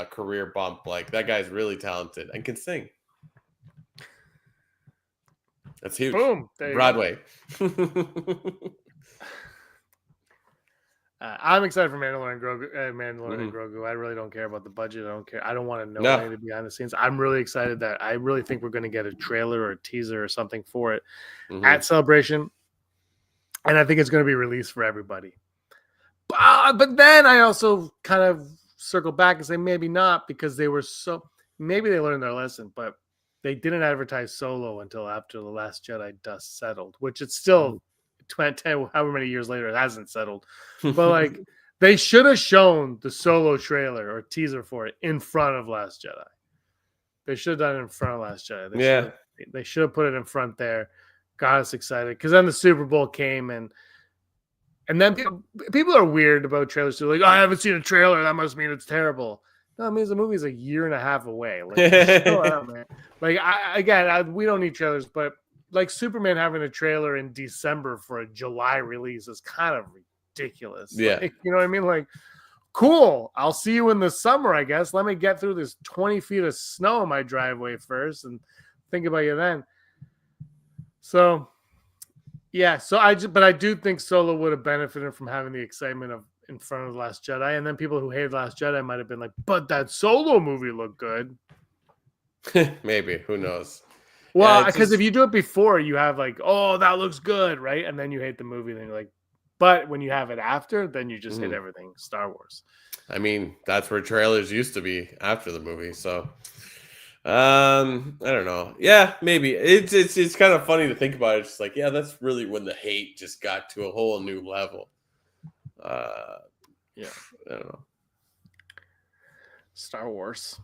career bump. Like that guy's really talented and can sing. That's huge. Boom. Broadway. I'm excited for Mandalorian and Grogu. I really don't care about the budget. I don't care. I don't want to know anything behind the scenes. I'm really excited that I really think we're going to get a trailer or a teaser or something for it at Celebration. And I think it's going to be released for everybody. But then I also kind of circle back and say maybe not, because maybe they learned their lesson, but they didn't advertise Solo until after The Last Jedi dust settled, which it's still 10, however many years later, it hasn't settled. But like They should have shown the Solo trailer or teaser for it in front of Last Jedi. They should have done it in front of Last Jedi. They should have put it in front there. Got us excited because then the Super Bowl came and then people are weird about trailers. They're like, oh, I haven't seen a trailer. That must mean it's terrible. No, it means the movie's a year and a half away. Like, chill out, man. Like, we don't need trailers, but like Superman having a trailer in December for a July release is kind of ridiculous. Yeah. Like, you know what I mean? Like, cool. I'll see you in the summer, I guess. Let me get through this 20 feet of snow in my driveway first and think about you then. So, yeah. But I do think Solo would have benefited from having the excitement of in front of Last Jedi. And then people who hated Last Jedi might have been like, but that Solo movie looked good. Maybe. Who knows? Well, because if you do it before, you have like, oh, that looks good, right? And then you hate the movie, then you're like, but when you have it after, then you just hate everything Star Wars. I mean, that's where trailers used to be after the movie. So, I don't know. Yeah, maybe it's kind of funny to think about. It's just like, yeah, that's really when the hate just got to a whole new level. Yeah, I don't know. Star Wars.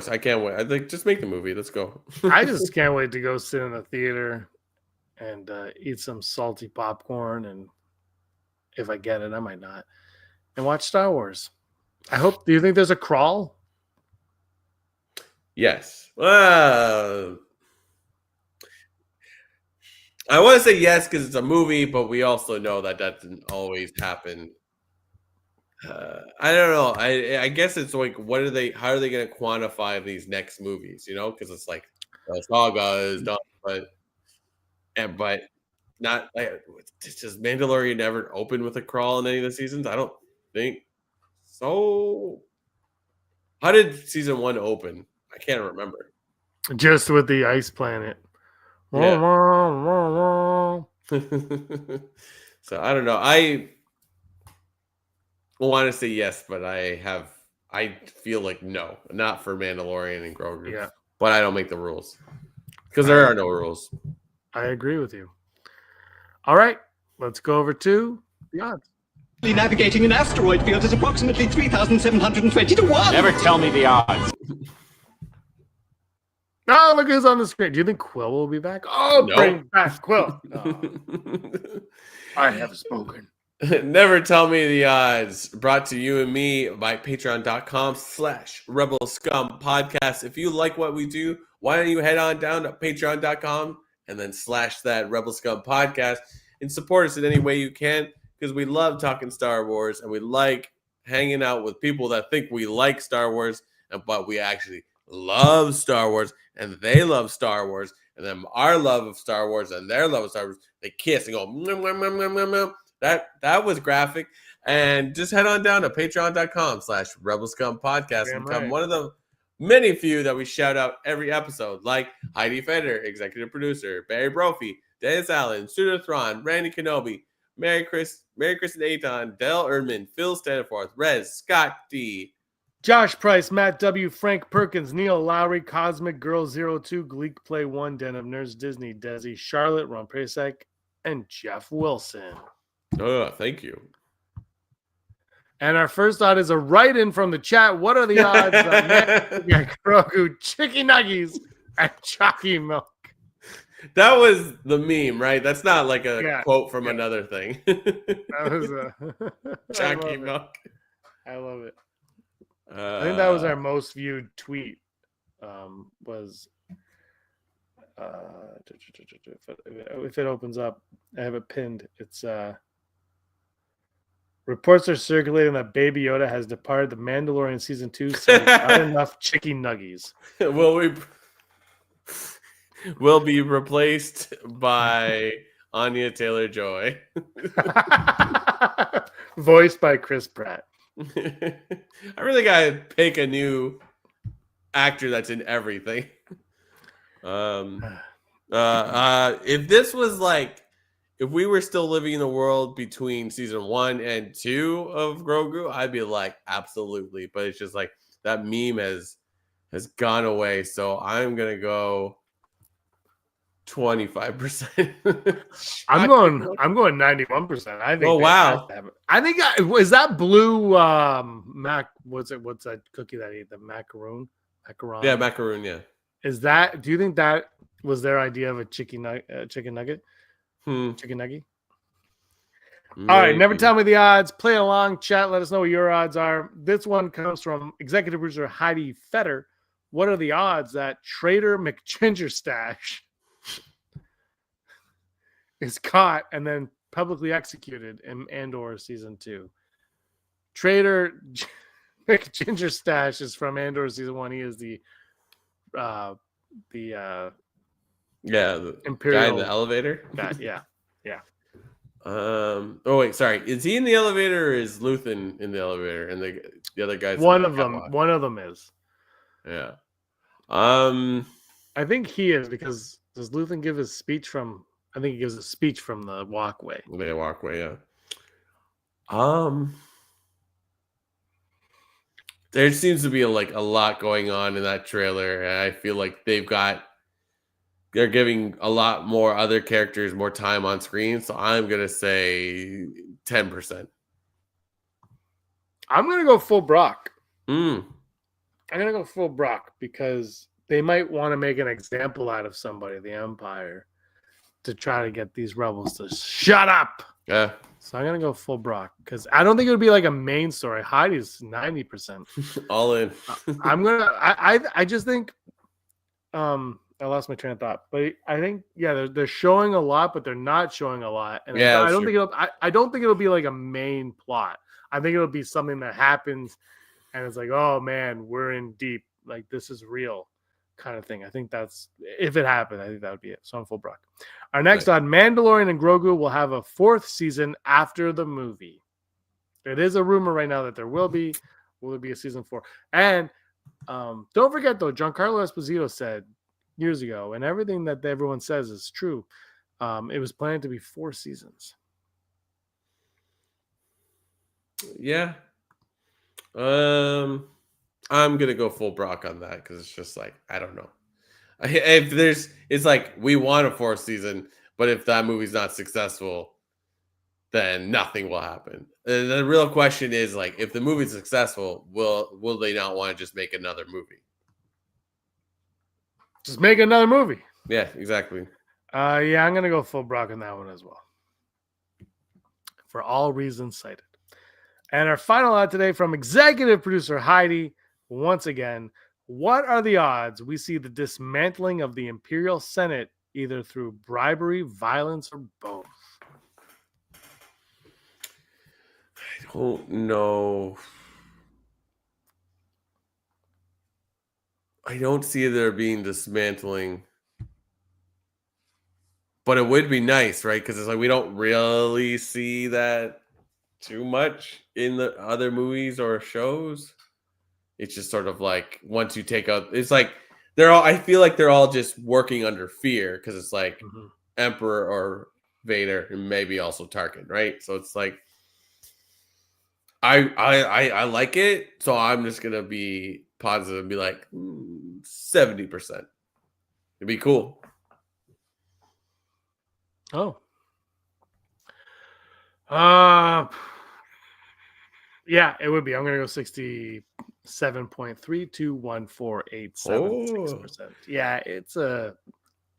I can't wait. I think just make the movie. Let's go. I just can't wait to go sit in the theater and eat some salty popcorn, and if I get it, I might not, and watch Star Wars. I hope. Do you think there's a crawl? Yes. I want to say yes because it's a movie, but we also know that doesn't always happen. I don't know. I guess it's like, how are they going to quantify these next movies? You know, because it's like the saga is done, but not like, does Mandalorian ever open with a crawl in any of the seasons? I don't think so. How did season 1 open? I can't remember. Just with the ice planet. Yeah. So I don't know. I want to say yes, but I feel like no, not for Mandalorian and Grogu. Yeah. But I don't make the rules because there are no rules. I agree with you. All right, let's go over to the odds. Navigating an asteroid field is approximately 3,720 to 1. Never tell me the odds. Oh, look who's on the screen. Do you think Quill will be back? Oh, No. bring back Quill. Oh. I have spoken. Never tell me the odds. Brought to you and me by patreon.com/Rebel Scum Podcast. If you like what we do, why don't you head on down to patreon.com and then / that Rebel Scum Podcast and support us in any way you can, because we love talking Star Wars and we like hanging out with people that think we like Star Wars, but we actually love Star Wars and they love Star Wars, and then our love of Star Wars and their love of Star Wars, they kiss and go mwah, mwah, mwah, mwah, mwah, mwah. That was graphic. And just head on down to patreon.com/Rebel Scum Podcast and become one of the many few that we shout out every episode, like Heidi Feder, executive producer, Barry Brophy, Dennis Allen, Studio Thrawn, Randy Kenobi, Mary Kristen Aton, Dale Erdman, Phil Staniforth, Rez, Scott D, Josh Price, Matt W, Frank Perkins, Neil Lowry, Cosmic Girl 02, Gleek Play 1, Den of Nerds, Disney, Desi, Charlotte, Ron Prasek, and Jeff Wilson. Oh, thank you. And our first odd is a write-in from the chat. What are the odds that Grogu, Chicky Nuggies, and Chalky Milk? That was the meme, right? That's not like a quote from another thing. That was Chalky Milk. I love it. I think that was our most viewed tweet. Was if it opens up, I have it pinned. It's reports are circulating that Baby Yoda has departed the Mandalorian season 2. So not enough chicky nuggies. Will be replaced by Anya Taylor-Joy, voiced by Chris Pratt. I really gotta pick a new actor that's in everything. If this was like, if we were still living in a world between season 1 and 2 of Grogu, I'd be like, absolutely. But it's just like that meme has gone away. So I'm gonna go 25%. I'm going 91%. I think. Oh wow! I think is that blue mac. What's that cookie that I ate? The macaroon. Yeah, macaroon. Yeah. Is that? Do you think that was their idea of a chicken nugget? Chicken nugget. All right, never tell me the odds. Play along, chat. Let us know what your odds are. This one comes from executive producer Heidi Fetter. What are the odds that Trader McGingerstash is caught and then publicly executed in Andor season 2? Trader McGingerstash is from Andor season 1. He is the Imperial guy in the elevator. guy. Yeah. Oh wait, sorry. Is he in the elevator or is Luthen in the elevator and the other guys? One of them is. Yeah. I think he is, because does Luthen give his speech from? I think he gives a speech from the walkway. The walkway, yeah. There seems to be a lot going on in that trailer, and I feel like they're giving a lot more other characters more time on screen. So I'm gonna say 10%. I'm gonna go full Brock. Mm. I'm gonna go full Brock because they might want to make an example out of somebody, the Empire, to try to get these rebels to shut up. Yeah. So I'm gonna go full Brock because I don't think it would be like a main story. Heidi's 90%. All in. I just think I lost my train of thought, but I think they're showing a lot, but they're not showing a lot. And Yeah, I don't think it'll be like a main plot. I think it'll be something that happens, and it's like, oh man, we're in deep, like this is real, kind of thing. I think that's if it happened. I think that would be it. So I'm full Brock. Our next on Mandalorian and Grogu will have a 4th season after the movie. It is a rumor right now that there will be. Will there be a season 4? And don't forget though, Giancarlo Esposito said years ago, and everything that everyone says is true. It was planned to be 4 seasons. Yeah. I'm gonna go full Brock on that because it's just like I don't know. It's like we want a 4th season, but if that movie's not successful, then nothing will happen. And the real question is like, if the movie's successful, will they not want to just make another movie? Just make another movie. Yeah, exactly. Yeah, I'm gonna go full Brock on that one as well, for all reasons cited. And our final odd today from executive producer Heidi, once again, what are the odds we see the dismantling of the Imperial Senate either through bribery, violence, or both? I don't know. I don't see there being dismantling, but it would be nice, right? Because it's like we don't really see that too much in the other movies or shows. It's just sort of like once you take out, it's like I feel like they're all just working under fear because it's like Emperor or Vader and maybe also Tarkin, right? So it's like I like it, so I'm just gonna be positive and be like 70%. It'd be cool. Oh. Yeah, it would be. I'm gonna go 67.321487.6%. Yeah, it's a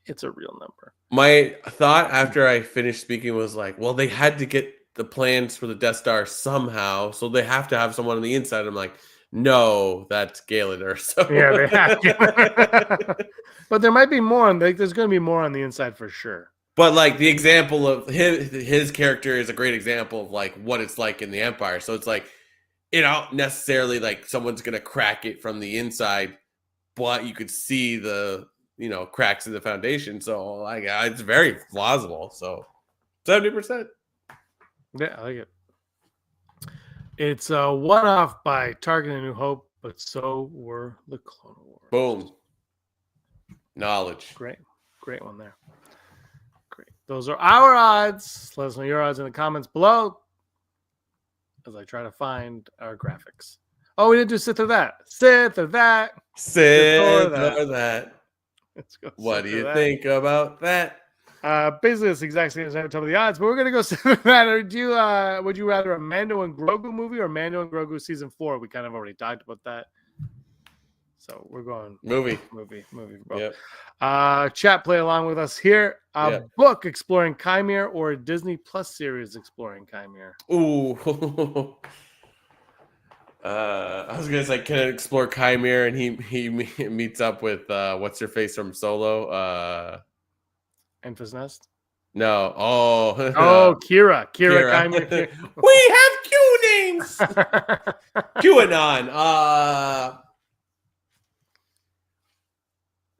real number. My thought after I finished speaking was like, well, they had to get the plans for the Death Star somehow, so they have to have someone on the inside. I'm like, no, that's Galen. So yeah, they have to. But there might be more. There's going to be more on the inside for sure. But like the example of his character is a great example of like what it's like in the Empire. So it's like, necessarily like someone's going to crack it from the inside, but you could see the, cracks in the foundation. So like it's very plausible. So 70%. Yeah, I like it. It's a one-off by Target and New Hope, but so were the Clone Wars. Boom. Knowledge. Great one there. Great. Those are our odds. Let us know your odds in the comments below as I try to find our graphics. Oh, we didn't do Sith or that. Sith or that. Sith or that. Let's go. What do you think about that? Basically, it's the exact same as Top of the Odds, but we're gonna go subject matter. Would you rather a Mando and Grogu movie or Mando and Grogu season 4? We kind of already talked about that, so we're going Movie, bro. Yep. Chat, play along with us here. Yep. Book exploring Chimera or a Disney Plus series exploring Chimera? Ooh. I was gonna say, can it explore Chimera, and he meets up with what's her face from Solo? Enfys Nest. No. Oh. Kira Chimera. We have Q names. QAnon.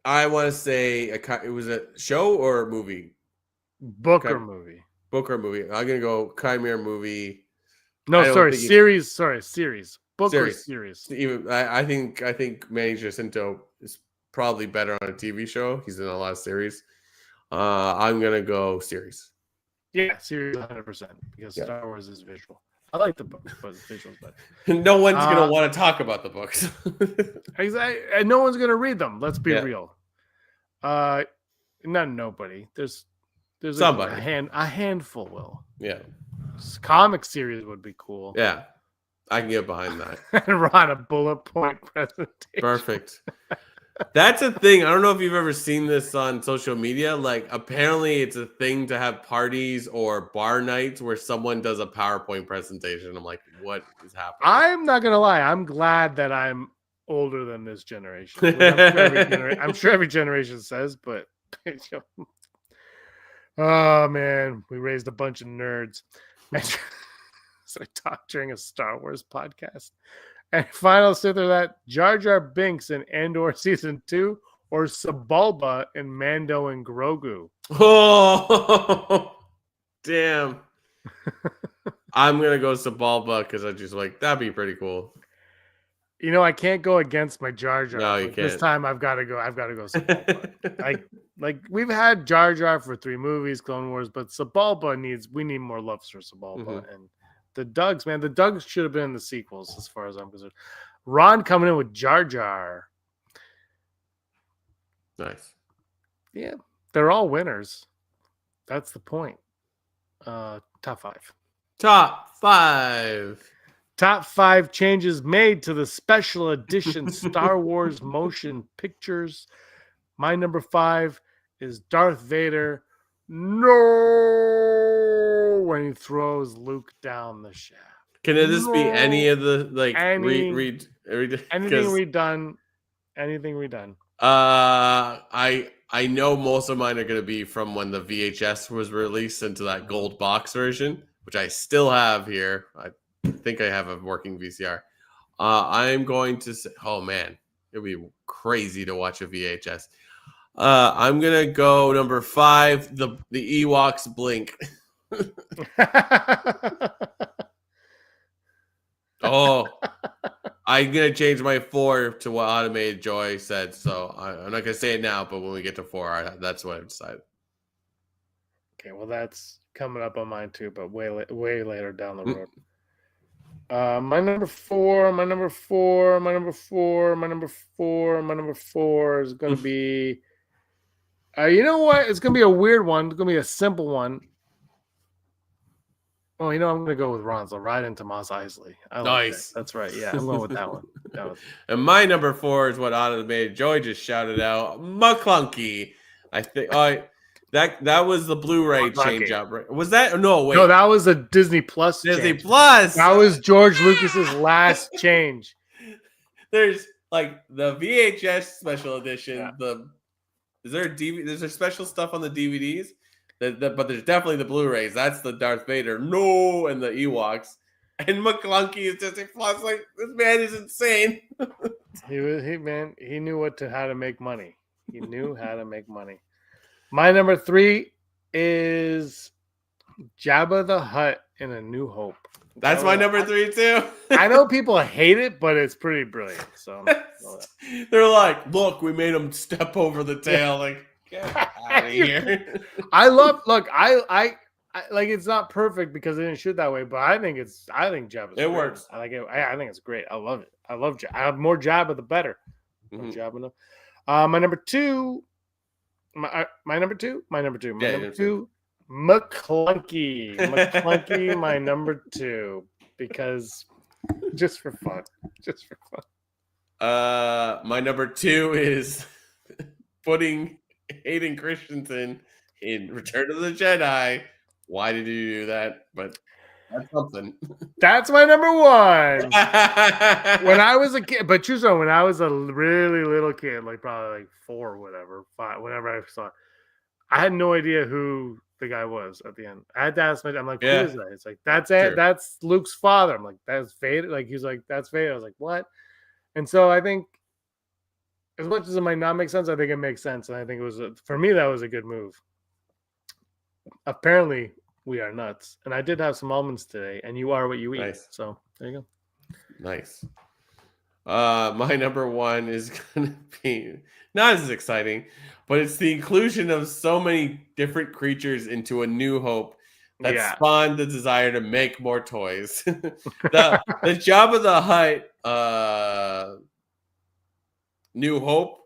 I want to say it was a show or a movie. Book or movie. Book or movie. I'm gonna go Chimera movie. No, sorry, series. Series. Book series. or series. Even I think Manny Jacinto is probably better on a TV show. He's in a lot of series. I'm gonna go series. Yeah, series 100% because Star Wars is visual. I like the books, but the visuals better. No one's gonna want to talk about the books. Exactly, and no one's gonna read them. Let's be real. Not nobody. There's somebody. A handful will. Yeah. Comic series would be cool. Yeah, I can get behind that. And run a bullet point presentation. Perfect. That's a thing. I don't know if you've ever seen this on social media. Like, apparently it's a thing to have parties or bar nights where someone does a PowerPoint presentation. I'm like, what is happening? I'm not going to lie. I'm glad that I'm older than this generation. I'm sure every generation says, but oh, man, we raised a bunch of nerds. So I talked during a Star Wars podcast. And final answer to that, Jar Jar Binks in Andor Season 2 or Sebulba in Mando and Grogu? Oh, damn. I'm going to go Sebulba because I just like, that'd be pretty cool. You know, I can't go against my Jar Jar. No, you can't. This time I've got to go Sebulba. like we've had Jar Jar for 3 movies, Clone Wars, but Sebulba we need more love for Sebulba. Mm-hmm. And the Dougs, man, the Dougs should have been in the sequels as far as I'm concerned. Ron coming in with Jar Jar. Nice. Yeah, they're all winners. That's the point. Top 5. Top 5 changes made to the special edition Star Wars motion pictures. My number 5 is Darth Vader. No, when he throws Luke down the shaft. Can this be any of the anything redone? Anything redone? I know most of mine are going to be from when the VHS was released into that gold box version, which I still have here. I think I have a working VCR. I'm going to say, oh man, it'd be crazy to watch a VHS. I'm gonna go number 5. The Ewoks blink. Oh, I'm gonna change my 4 to what Automated Joy said. So I'm not gonna say it now, but when we get to 4, that's what I decided. Okay, well that's coming up on mine too, but way later down the road. My number 4 is gonna be. You know what? It's going to be a weird one. It's going to be a simple one. Oh, you know, I'm going to go with Ron's. I'll ride into Mos Eisley. Nice. That's right. Yeah, I'm going with that one. And my number 4 is what Automated Joy just shouted out. McClunky. I think that was the Blu-ray change up, right? Was that? No, wait. No, that was a Disney Plus. Disney Plus. That was George Lucas's last change. There's like the VHS special edition, Is there a DVD? There's a special stuff on the DVDs, but there's definitely the Blu-rays. That's the Darth Vader, and the Ewoks, and McClunky is Disney Plus. Like, this man is insane. He knew how to make money. He knew how to make money. My number 3 is Jabba the Hutt in A New Hope. That's my number 3 too. I know people hate it, but it's pretty brilliant. So they're like, "Look, we made him step over the tail." Like, get out of here. I like. It's not perfect because they didn't shoot that way, but I think Jabba's. It works. I like it. I think it's great. I love it. I love Jabba. I have more Jabba, the better. Mm-hmm. Jabba. My number 2 My number two. My number two. My Yeah, number number two. McClunky. McClunky. My number two, because just for fun. Just for fun. My number two is putting Hayden Christensen in Return of the Jedi. Why did you do that? But that's something. That's my number one. When I was a kid, but choose one. When I was a really little kid, like probably like 4 or whatever, 5, whenever I saw it, I had no idea who the guy was at the end. I had to ask I'm like, who is that? It's like, that's it. Sure. That's Luke's father. I'm like, that's Vader. Like, he's like, that's Vader. I was like, what? And so I think, as much as it might not make sense, I think it makes sense. And I think it was, for me, that was a good move. Apparently, we are nuts. And I did have some almonds today, and you are what you eat. Nice. So there you go. Nice. My number one is going to be not as exciting, but it's the inclusion of so many different creatures into A New Hope that spawned the desire to make more toys. the Jabba the Hutt New Hope,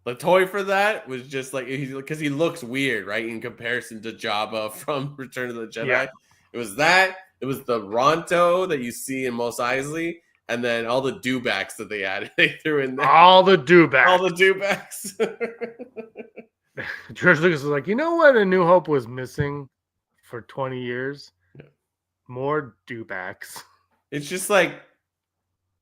the toy for that was just like, because he looks weird, right, in comparison to Jabba from Return of the Jedi. Yeah. It was that. It was the Ronto that you see in Mos Eisley, and then all the dewbacks that they added. They threw in there. All the dewbacks. All the dewbacks. George Lucas was like, you know what A New Hope was missing for 20 years? Yeah. More dewbacks. It's just like,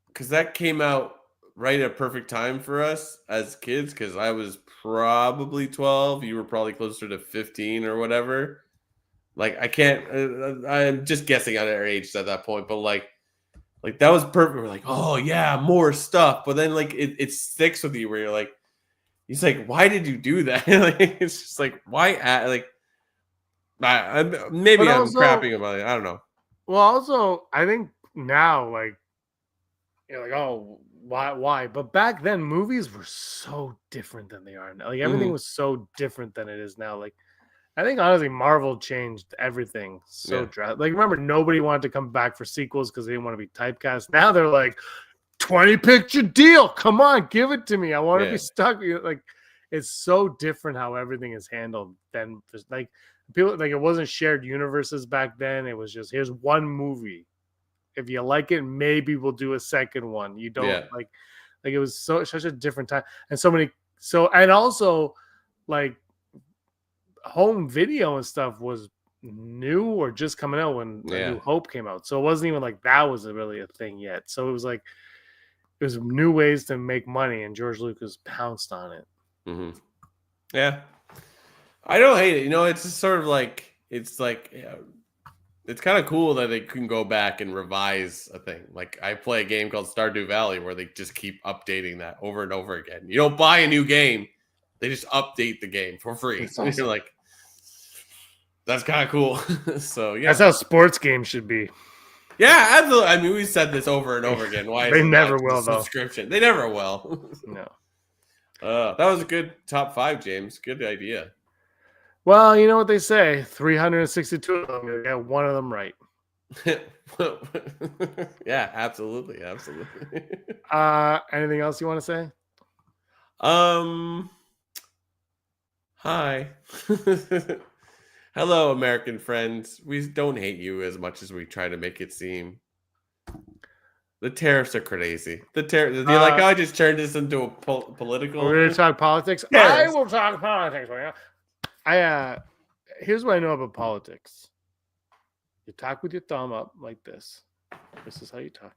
because that came out right at a perfect time for us as kids, because I was probably 12. You were probably closer to 15 or whatever. Like, I can't, I'm just guessing on our age at that point, but like that was perfect. We're like, oh yeah, more stuff. But then like it sticks with you where you're like, he's like, why did you do that? Like, it's just like, why like, maybe I'm crapping about it. I don't know. Well, also, I think now, like, you're like, oh, why? But back then, movies were so different than they are now. Like, everything was so different than it is now. Like, I think honestly, Marvel changed everything so drastic. Like, remember, nobody wanted to come back for sequels because they didn't want to be typecast. Now they're like, 20 picture deal. Come on, give it to me. I want to be stuck. Like, it's so different how everything is handled than like people. Like, it wasn't shared universes back then. It was just, here's one movie. If you like it, maybe we'll do a second one. You don't like it was such a different time, and and also like home video and stuff was new or just coming out when A New Hope came out. So it wasn't even like that was really a thing yet. So it was like, it was new ways to make money, and George Lucas pounced on it. Mm-hmm. Yeah, I don't hate it. You know, it's just sort of like, it's like, it's kind of cool that they can go back and revise a thing. Like, I play a game called Stardew Valley where they just keep updating that over and over again. You don't buy a new game; they just update the game for free. That's So awesome. you're like, that's kind of cool. So yeah, That's how sports games should be. Yeah, absolutely. I mean, we said this over and over again. Why They is it never not will, just a though. subscription? They never will. No. That was a good top 5, James. Good idea. Well, you know what they say: 362 of them, you got one of them right. Yeah, absolutely. Anything else you want to say? Hi. Hello, American friends. We don't hate you as much as we try to make it seem. The tariffs are crazy. They're like, oh, I just turned this into a political. We're going to talk politics. Yes. I will talk politics. Here's what I know about politics. You talk with your thumb up like this. This is how you talk.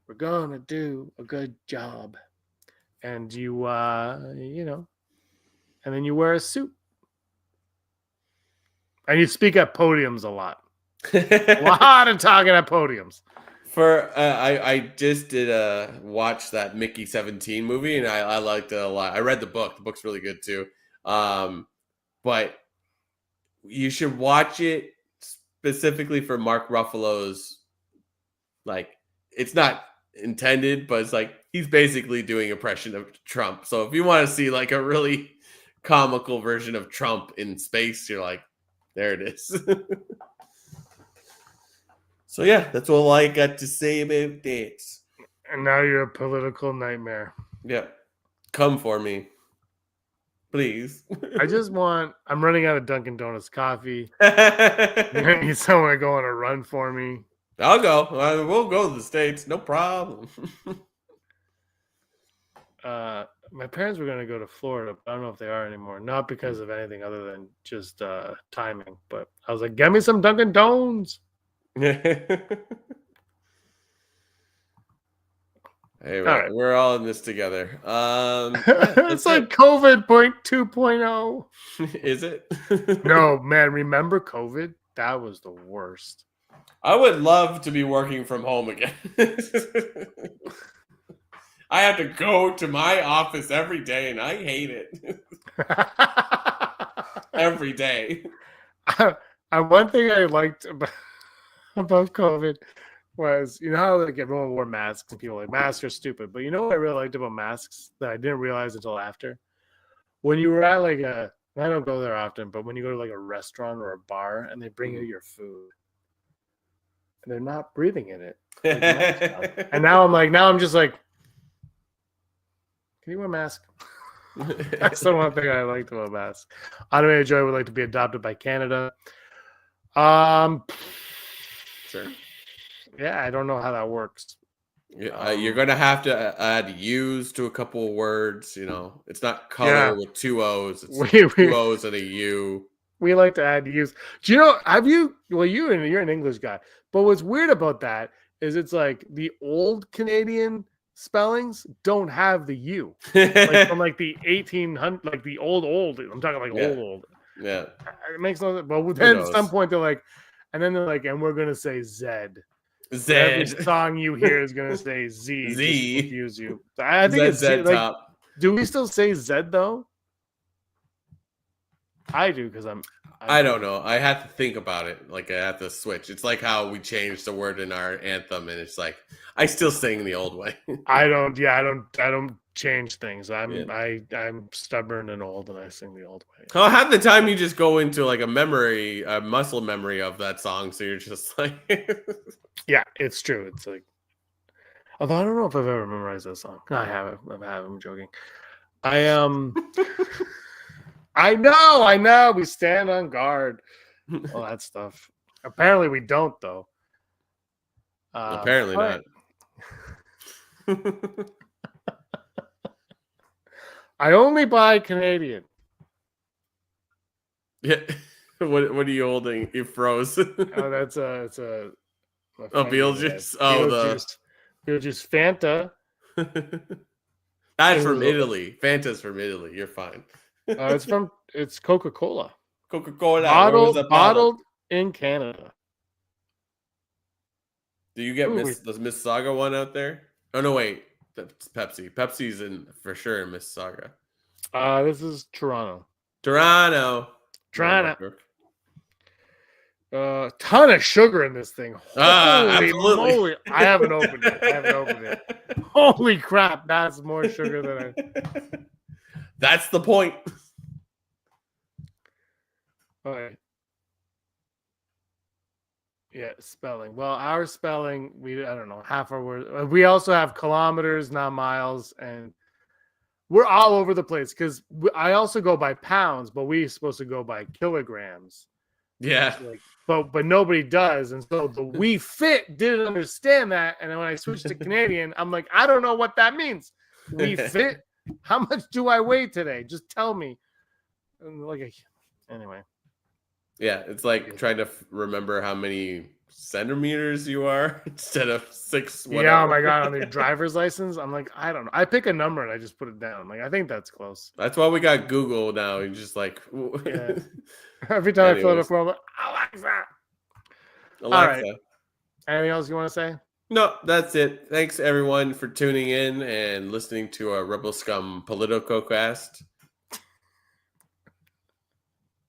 We're gonna do a good job, and you and then you wear a suit, and you speak at podiums a lot. A lot of talking at podiums. I just did watch that Mickey 17 movie, and I liked it a lot. I read the book. The book's really good too. But you should watch it specifically for Mark Ruffalo's, like, it's not intended, but it's like he's basically doing impression of Trump. So if you want to see like a really comical version of Trump in space, you're like, there it is. So yeah, that's all I got to say about that. And now you're a political nightmare. Yeah. Come for me. please. I'm running out of Dunkin' Donuts coffee. I need someone to go on a run for me. I'll go. We'll go to the States. No problem. My parents were going to go to Florida, but I don't know if they are anymore. Not because of anything other than just timing. But I was like, get me some Dunkin' Donuts. Hey, right. we're all in this together. It's like COVID 2.0. Is it? No, man, remember COVID? That was the worst. I would love to be working from home again. I have to go to my office every day, and I hate it. Every day. One thing I liked about COVID was, you know how like everyone wore masks and people were like masks are stupid, but you know what I really liked about masks that I didn't realize until after? When you were at like I don't go there often, but when you go to like a restaurant or a bar and they bring you your food and they're not breathing in it. Like, and now I'm just like, can you wear a mask? That's the one thing I liked about masks. Automated Joy would like to be adopted by Canada. Sure. Yeah, I don't know how that works. You're gonna have to add U's to a couple of words. You know, it's not color with two O's. It's two O's and a U. We like to add U's. Do you know? You're an English guy, but what's weird about that is it's like the old Canadian spellings don't have the U, like from like the 1800, like the old. I'm talking like old. Yeah, it makes no sense. But then at some point they're like, and we're gonna say Zed. Every song you hear is gonna say Z. Z. To confuse you. I think it's Z like, top. do we still say Zed though? I do because I don't know. I have to think about it. Like I have to switch. It's like how we changed the word in our anthem, and it's like I still sing the old way. I don't change things. I'm stubborn and old, and I sing the old way. Oh, half the time you just go into like a muscle memory of that song, so you're just like, yeah, it's true. It's like, although I don't know if I've ever memorized that song. I haven't. I'm joking. I know. We stand on guard. All that stuff. Apparently, we don't though. Apparently not. I only buy Canadian. Yeah. What are you holding? You froze. Oh, it's a. Beetlejuice. Beetlejuice Fanta. That's from Italy. Fanta's from Italy. You're fine. It's Coca-Cola. Coca-Cola. Bottled in Canada. Do you get the Mississauga one out there? Oh no, wait. That's Pepsi. Pepsi's for sure in Mississauga. This is Toronto. Toronto. Ton of sugar in this thing. Holy moly. I haven't opened it. Holy crap, that's more sugar than I. That's the point. Okay. Yeah, spelling. Well, our spelling, I don't know, half our words. We also have kilometers, not miles, and we're all over the place because I also go by pounds, but we're supposed to go by kilograms. Yeah. But nobody does. And so the We Fit didn't understand that. And then when I switched to Canadian, I'm like, I don't know what that means. We Fit? How much do I weigh today? Just tell me. And anyway. Yeah, it's like trying to remember how many centimeters you are instead of 6. Whatever. Yeah, oh my God, on your driver's license, I'm like, I don't know. I pick a number and I just put it down. I'm like, I think that's close. That's why we got Google now. You're just like, yeah. Every time I fill it up, I'm like, Alexa. All right. Anything else you want to say? No, that's it. Thanks everyone for tuning in and listening to our Rebel Scum Politicocast.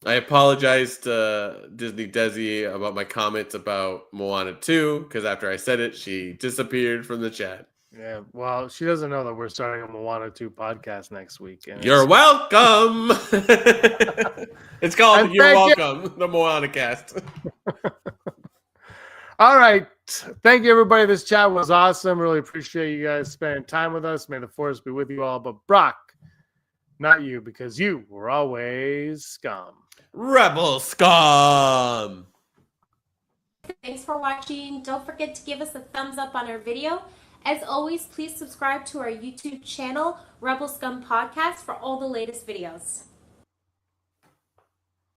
I apologize to Disney Desi about my comments about Moana 2 because after I said it, she disappeared from the chat. Yeah, well, she doesn't know that we're starting a Moana 2 podcast next week. And You're welcome. It's called You're Welcome, the Moana cast. All right. Thank you, everybody. This chat was awesome. Really appreciate you guys spending time with us. May the force be with you all. But Brock, Not you, because you were always scum. Rebel scum. Thanks for watching. Don't forget to give us a thumbs up on our video. As always, please subscribe to our YouTube channel, Rebel Scum Podcast, for all the latest videos.